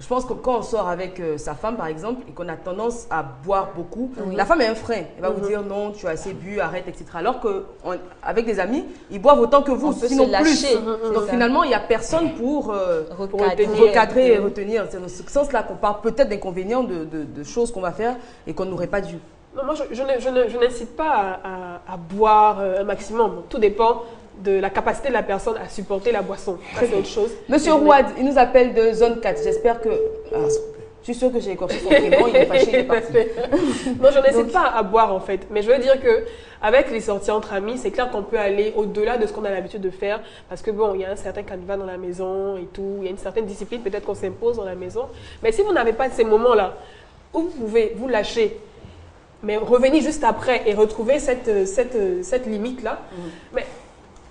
Je pense que quand on sort avec sa femme, par exemple, et qu'on a tendance à boire beaucoup, la femme est un frein. Elle va vous dire non, tu as assez bu, arrête, etc. Alors qu'avec des amis, ils boivent autant que vous, sinon plus. Donc finalement, il n'y a personne pour recadrer et retenir. C'est dans ce sens-là qu'on parle peut-être d'inconvénients de choses qu'on va faire et qu'on n'aurait pas dû. Non, moi, je n'incite pas à boire un maximum. Tout dépend de la capacité de la personne à supporter la boisson. C'est autre chose. Monsieur Rouad, il nous appelle de zone 4. J'espère que... je suis sûre que j'ai écorché son prénom, il est fâché, il est parti. Non, je n'incite pas à boire en fait. Mais je veux dire qu'avec les sorties entre amis, c'est clair qu'on peut aller au-delà de ce qu'on a l'habitude de faire. Parce que bon, il y a un certain canevas dans la maison et tout. Il y a une certaine discipline peut-être qu'on s'impose dans la maison. Mais si vous n'avez pas ces moments-là, où vous pouvez vous lâcher, mais revenir juste après et retrouver cette limite-là, mais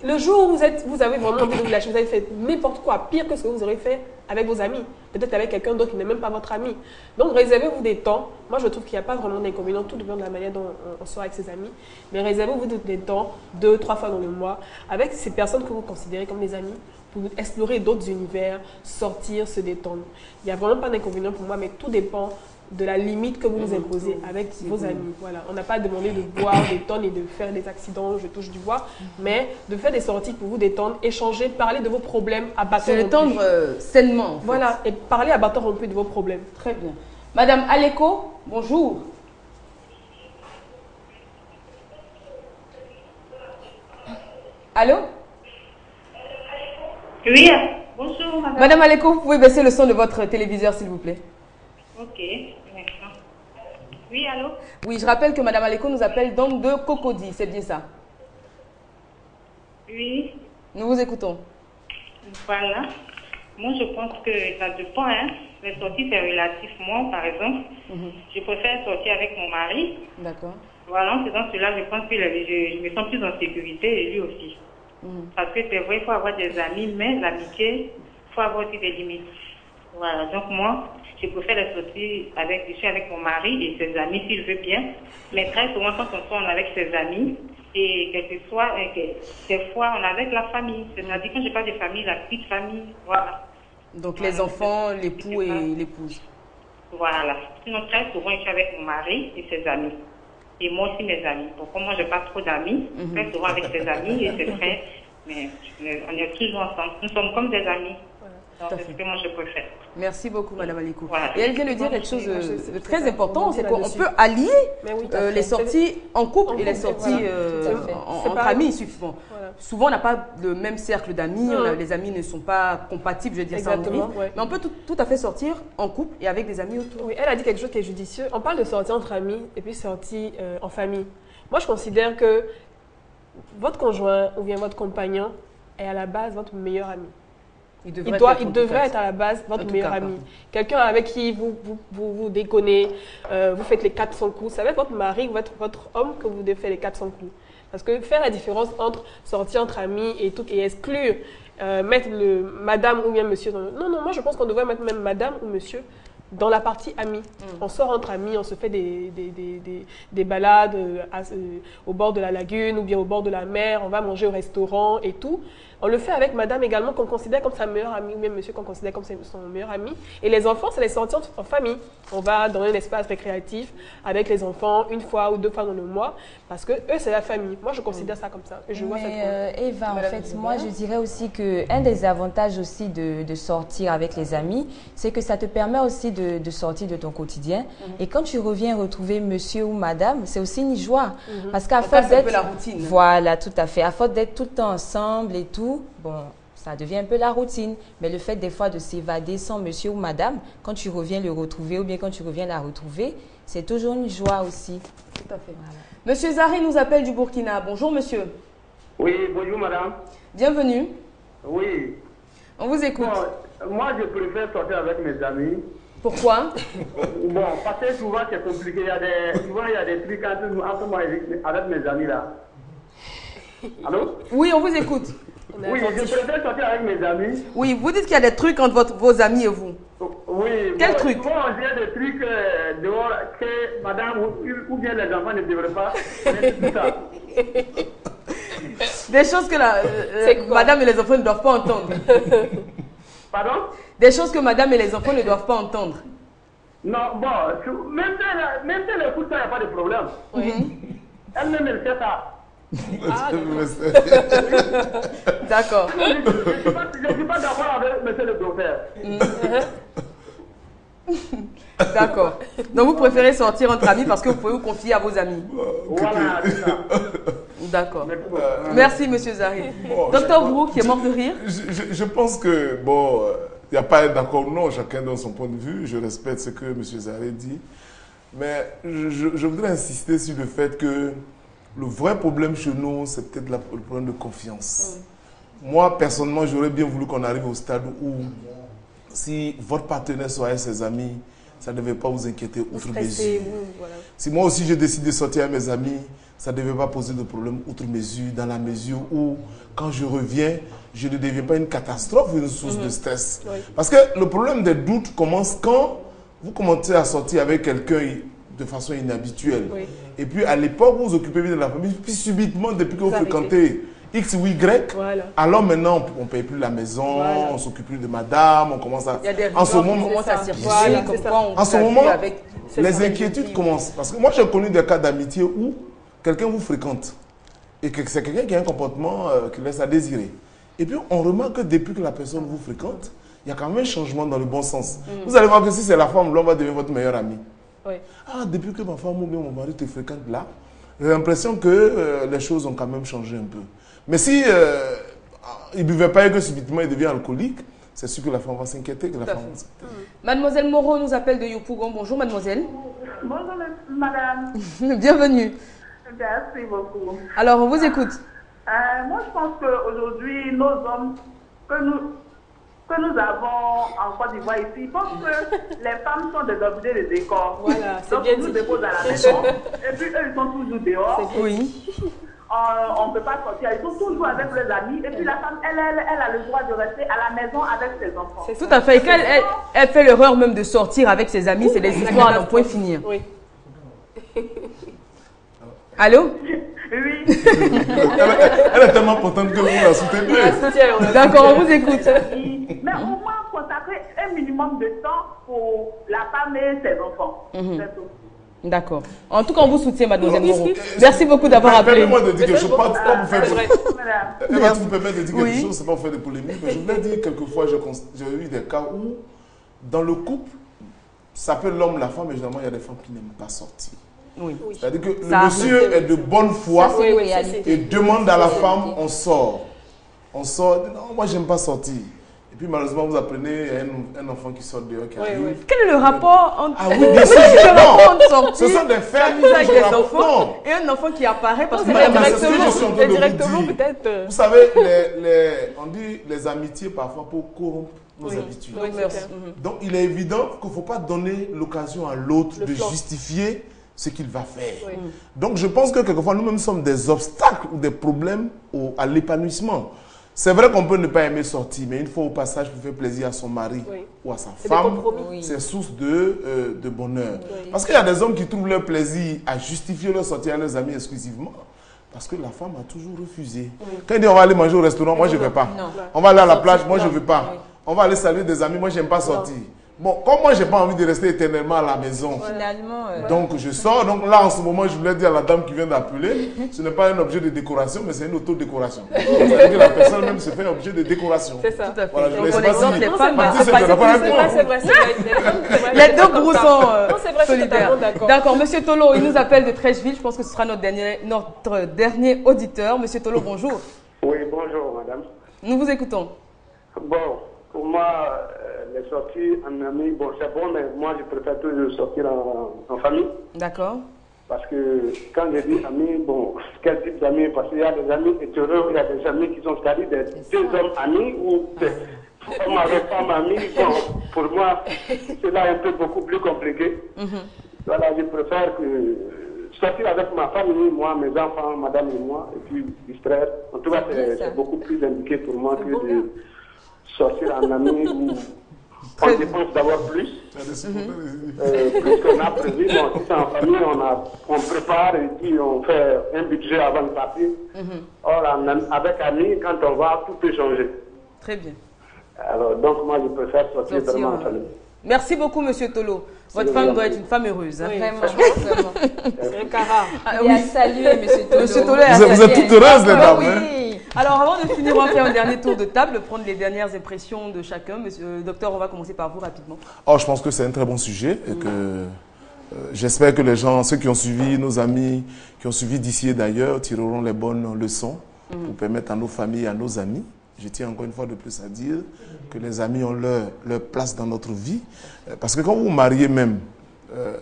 le jour où vous avez vraiment envie de vous lâcher, vous avez fait n'importe quoi, pire que ce que vous aurez fait avec vos amis, peut-être avec quelqu'un d'autre qui n'est même pas votre ami. Donc réservez-vous des temps. Moi je trouve qu'il n'y a pas vraiment d'inconvénient, tout dépend de la manière dont on sort avec ses amis. Mais réservez-vous des temps, 2-3 fois dans le mois, avec ces personnes que vous considérez comme des amis, pour explorer d'autres univers, sortir, se détendre. Il n'y a vraiment pas d'inconvénient pour moi, mais tout dépend de la limite que vous nous imposez avec vos amis. Voilà. On n'a pas demandé de boire des tonnes et de faire des accidents, je touche du bois, mais de faire des sorties pour vous détendre, échanger, parler de vos problèmes à bâton rompu. Se détendre sainement. En fait. Voilà, et parler à bâton rompu de vos problèmes. Très bien. Madame Aleko, bonjour. Allô? Oui, bonjour madame. Madame Aleko, vous pouvez baisser le son de votre téléviseur s'il vous plaît. Ok, merci. Oui, allô? Oui, je rappelle que Madame Aleko nous appelle donc de Cocody, c'est bien ça? Oui. Nous vous écoutons. Voilà. Moi, je pense que ça dépend. Hein. Les sorties, c'est relatif. Moi, par exemple, je préfère sortir avec mon mari. D'accord. Voilà, en faisant cela, je pense que je me sens plus en sécurité et lui aussi. Parce que c'est vrai, il faut avoir des amis, mais l'amitié, il faut avoir aussi des limites. Voilà, donc moi, je préfère les sorties je suis avec mon mari et ses amis s'il veut bien. Mais très souvent, quand on sort, on est avec ses amis et des fois, on est avec la famille. C'est-à-dire, quand je parle de famille, la petite famille, voilà. Donc les enfants, l'époux et l'épouse. Voilà. Sinon, très souvent, je suis avec mon mari et ses amis. Et moi aussi, mes amis. Donc, moi, je n'ai pas trop d'amis. Très souvent avec ses amis et ses frères. Mais on est toujours ensemble. Nous sommes comme des amis. Donc, c'est ce que moi, je préfère. Merci beaucoup, Madame Aliko. Voilà. Et elle vient de dire quelque chose de très important, c'est qu'on peut allier les sorties en couple et les sorties entre amis. Bon, souvent, on n'a pas le même cercle d'amis, les amis ne sont pas compatibles, je veux dire ça en anglais. Mais on peut tout à fait sortir en couple et avec des amis autour. Oui, elle a dit quelque chose qui est judicieux. On parle de sortie entre amis et puis sortie en famille. Moi, je considère que votre conjoint ou bien votre compagnon est à la base votre meilleur ami. Il devrait être à la base votre meilleur ami. Quelqu'un avec qui vous déconnez, vous faites les 400 coups. Ça va être votre mari, votre homme que vous devez faire les 400 coups. Parce que faire la différence entre sortir entre amis et exclure, mettre le madame ou bien monsieur dans le... Non, moi je pense qu'on devrait mettre même madame ou monsieur dans la partie amis. On sort entre amis, on se fait des balades au bord de la lagune ou bien au bord de la mer, on va manger au restaurant et tout. On le fait avec madame également qu'on considère comme sa meilleure amie ou même monsieur qu'on considère comme son meilleur ami. Et les enfants, c'est les sorties en famille. On va dans un espace récréatif avec les enfants 1 fois ou 2 fois dans le mois parce que eux, c'est la famille. Moi, je considère ça comme ça. Et je vois Eva, en fait, moi, je dirais aussi qu'un des avantages aussi de sortir avec les amis, c'est que ça te permet aussi de sortir de ton quotidien. Et quand tu reviens retrouver monsieur ou madame, c'est aussi une joie. Parce qu'à force d'être... un peu la routine. Voilà, tout à fait. À force d'être tout le temps ensemble et tout, bon, ça devient un peu la routine. Mais le fait des fois de s'évader sans monsieur ou madame, quand tu reviens le retrouver ou bien quand tu reviens la retrouver, c'est toujours une joie aussi. Tout à fait. Voilà. Monsieur Zahri nous appelle du Burkina. Bonjour monsieur. Oui, bonjour madame. Bienvenue. Oui. On vous écoute. Bon, moi, je préfère sortir avec mes amis. Pourquoi? Bon, parce que souvent c'est compliqué. Souvent il y a des trucs entre moi et avec mes amis là. Allô? Oui, on vous écoute. Oui, je préfère sortir avec mes amis. Oui, vous dites qu'il y a des trucs entre vos amis et vous. Oui, Oui. Quel truc? Souvent, on dit des trucs dehors que madame ou bien les enfants ne devraient pas. Tout ça. Des choses que madame et les enfants ne doivent pas entendre. Pardon? Des choses que madame et les enfants ne doivent pas entendre. Non, bon, même si elle écoute ça, il n'y a pas de problème. Oui. Elle-même, elle fait ça. Ah, d'accord. Je ne suis pas d'accord avec monsieur le docteur. D'accord. Donc vous préférez sortir entre amis parce que vous pouvez vous confier à vos amis. Voilà, c'est ça. D'accord. Merci, monsieur Zahri. Docteur Brou, qui est mort de rire. Je pense que, bon, il n'y a pas d'accord ou non, chacun donne son point de vue. Je respecte ce que monsieur Zahri dit. Mais je voudrais insister sur le fait que le vrai problème chez nous, c'est peut-être le problème de confiance. Moi, personnellement, j'aurais bien voulu qu'on arrive au stade où, si votre partenaire soit avec ses amis, ça ne devait pas vous inquiéter outre mesure. Voilà. Si moi aussi je décide de sortir avec mes amis, ça ne devait pas poser de problème outre mesure, dans la mesure où, quand je reviens, je ne deviens pas une catastrophe, une source de stress. Oui. Parce que le problème des doutes commence quand vous commencez à sortir avec quelqu'un de façon inhabituelle. Oui. Et puis à l'époque, vous vous occupez bien de la famille, puis subitement, depuis que vous fréquentez X ou Y, alors maintenant, on ne paye plus la maison, on ne s'occupe plus de madame, on commence à... Il y a des rumeurs qui commencent à circuler, comme quoi on en ce moment, les inquiétudes commencent. Parce que moi, j'ai connu des cas d'amitié où quelqu'un vous fréquente et que c'est quelqu'un qui a un comportement qui laisse à désirer. Et puis, on remarque que depuis que la personne vous fréquente, il y a quand même un changement dans le bon sens. Vous allez voir que si c'est la femme, l'homme va devenir votre meilleur ami. Oui. Ah, depuis que ma femme ou bien mon mari te fréquente là, j'ai l'impression que les choses ont quand même changé un peu. Mais si il ne buvait pas et que subitement il devient alcoolique, c'est sûr que la femme va s'inquiéter. Mademoiselle Moreau nous appelle de Yopougon. Bonjour mademoiselle. Bonjour madame. Bienvenue. Merci beaucoup. Alors on vous écoute. Moi je pense qu'aujourd'hui nos hommes que nous avons en Côte d'Ivoire ici, je pense que les femmes sont des objets de décor. Voilà, c'est bien dit. Nous déposent à la maison et puis eux ils sont toujours dehors. Oui. On ne peut pas sortir, ils sont toujours avec leurs amis et puis la femme, elle a le droit de rester à la maison avec ses enfants. Tout à fait. Et quand elle fait l'erreur même de sortir avec ses amis, c'est des histoires à n'en point finir. Oui. Allô? Oui. Elle est tellement contente que vous la soutenez. D'accord, on vous écoute. Mais au moins consacrer un minimum de temps pour la femme et ses enfants. C'est tout. D'accord. En tout cas, on vous soutient, mademoiselle Moreau. Merci beaucoup d'avoir appelé. Permettez-moi de dire quelque chose. Pas vous faire vous permettre de dire quelque chose, c'est pas vous faire de polémique, mais je voulais dire quelquefois, j'ai eu des cas où, dans le couple, ça peut l'homme, la femme, mais généralement, il y a des femmes qui n'aiment pas sortir. Oui. C'est-à-dire que le monsieur est de bonne foi et demande à la femme, on sort. On sort, non, moi, j'aime pas sortir. Puis malheureusement, vous apprenez un enfant qui sort dehors, qui arrive. Oui. Quel est le rapport entre... Ah oui, bien sûr, ce sont des faits avec des enfants et un enfant qui apparaît parce que directement peut-être... Vous savez, on dit les amitiés parfois pour corrompre nos habitudes. Oui, donc il est évident qu'il ne faut pas donner l'occasion à l'autre de justifier ce qu'il va faire. Oui. Donc je pense que quelquefois nous-mêmes sommes des obstacles ou des problèmes à l'épanouissement. C'est vrai qu'on peut ne pas aimer sortir, mais une fois au passage pour faire plaisir à son mari ou à sa femme, c'est source de bonheur. Oui. Parce qu'il y a des hommes qui trouvent leur plaisir à justifier leur sortie à leurs amis exclusivement, parce que la femme a toujours refusé. Oui. Quand il dit on va aller manger au restaurant, moi je ne vais pas. Non. On va aller à la plage, moi je ne veux pas. Oui. On va aller saluer des amis, moi je n'aime pas sortir. Bon, comme moi, je n'ai pas envie de rester éternellement à la maison. Finalement, donc, je sors. Donc là, en ce moment, je voulais dire à la dame qui vient d'appeler, ce n'est pas un objet de décoration, mais c'est une autodécoration. C'est-à-dire que la personne même se fait un objet de décoration. C'est ça. Tout à fait. Voilà, je ne sais pas si... C'est vrai. Les deux groupes sont solidaires. D'accord. Monsieur Tolo, il nous appelle de Trècheville. Je pense que ce sera notre dernier auditeur. Monsieur Tolo, bonjour. Oui, bonjour, madame. Nous vous écoutons. Bon, pour moi... les sorties en amis, bon c'est bon, mais moi je préfère toujours sortir en famille. D'accord. Parce que quand je dis amis, bon, quel type d'amis? Parce qu'il y a des amis hétéros, il y a des amis qui sont c'est-à-dire des deux hommes amis ou des hommes avec femmes amis. Bon, pour moi, c'est là un peu beaucoup plus compliqué. Voilà, je préfère que sortir avec ma famille, moi, mes enfants, madame et moi, et puis distraire. En tout cas, c'est beaucoup plus indiqué pour moi que de sortir en ami ou on dépense d'abord plus. Plus qu'on a prévu. Bon, si c'est en famille, on prépare et puis on fait un budget avant de partir. Or, avec amis, quand on va, tout peut changer. Très bien. Alors, donc moi, je préfère sortir vraiment en famille. Merci beaucoup, Monsieur Tolo. Votre femme doit être une femme heureuse. Hein. Oui, vraiment. C'est un carat. Il a salué, Monsieur Tolo. Monsieur Tolo vous êtes toutes heureuses, les dames. Oui. Alors, avant de finir, on va faire un dernier tour de table, prendre les dernières impressions de chacun. Monsieur docteur, on va commencer par vous rapidement. Oh, je pense que c'est un très bon sujet et que j'espère que les gens, ceux qui ont suivi, nos amis, qui ont suivi d'ici et d'ailleurs, tireront les bonnes leçons pour permettre à nos familles, à nos amis. Je tiens encore une fois de plus à dire que les amis ont leur place dans notre vie. Parce que quand vous vous mariez même,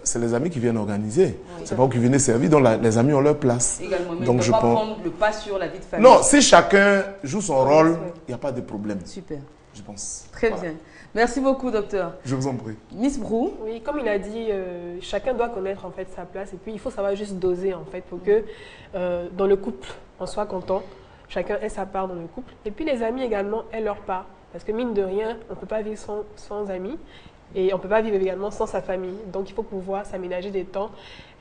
c'est les amis qui viennent organiser. Oui, c'est pas vous qui venez servir, donc les amis ont leur place. Également, mais donc je pense... prendre le pas sur la vie de famille. Non, si chacun joue son rôle, il n'y a pas de problème. Super. Je pense. Très bien. Merci beaucoup, docteur. Je vous en prie. Miss Brou. Oui, comme il a dit, chacun doit connaître en fait sa place et puis il faut savoir juste doser en fait pour que dans le couple, on soit content. Chacun ait sa part dans le couple. Et puis les amis également aient leur part. Parce que mine de rien, on ne peut pas vivre sans amis. Et on ne peut pas vivre également sans sa famille. Donc il faut pouvoir s'aménager des temps,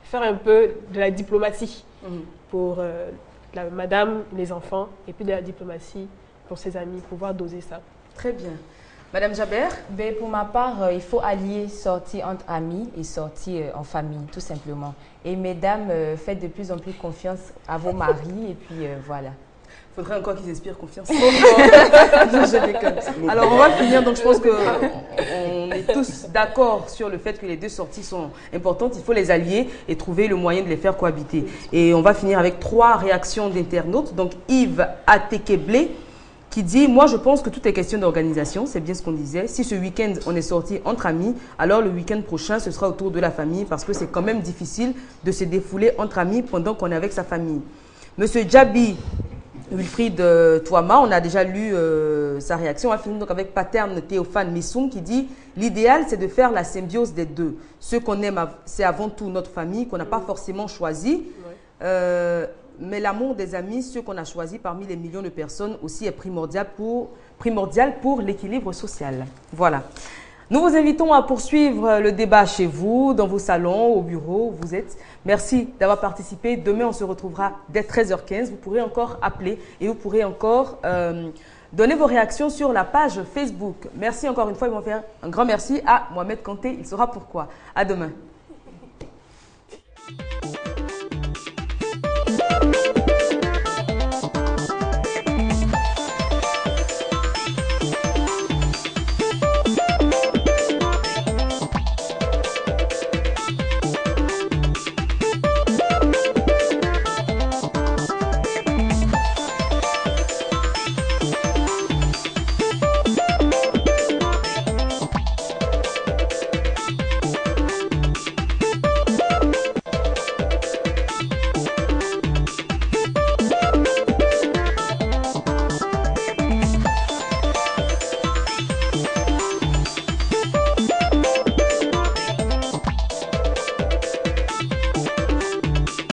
faire un peu de la diplomatie pour la madame, les enfants, et puis de la diplomatie pour ses amis, pouvoir doser ça. Très bien. Madame Jabert? Ben, pour ma part, il faut allier sortie entre amis et sortie en famille, tout simplement. Et mesdames, faites de plus en plus confiance à vos maris et puis voilà. Il faudrait encore qu'ils inspirent confiance. Je déconne. Alors, on va finir. Donc, je pense qu'on est tous d'accord sur le fait que les deux sorties sont importantes. Il faut les allier et trouver le moyen de les faire cohabiter. Et on va finir avec 3 réactions d'internautes. Donc, Yves Atekeblé qui dit « Moi, je pense que tout est question d'organisation. » C'est bien ce qu'on disait. Si ce week-end, on est sorti entre amis, alors le week-end prochain, ce sera autour de la famille parce que c'est quand même difficile de se défouler entre amis pendant qu'on est avec sa famille. Monsieur Djabi Wilfried Touama, on a déjà lu sa réaction. On va finir donc avec Paterne Théophane Missoum qui dit « L'idéal, c'est de faire la symbiose des deux. Ce qu'on aime, c'est avant tout notre famille qu'on n'a pas forcément choisi. Mais l'amour des amis, ceux qu'on a choisis parmi les millions de personnes, aussi est primordial pour l'équilibre social. » Voilà. Nous vous invitons à poursuivre le débat chez vous, dans vos salons, au bureau où vous êtes. Merci d'avoir participé. Demain, on se retrouvera dès 13h15. Vous pourrez encore appeler et vous pourrez encore donner vos réactions sur la page Facebook. Merci encore une fois. Ils vont faire un grand merci à Mohamed Kanté. Il saura pourquoi. À demain.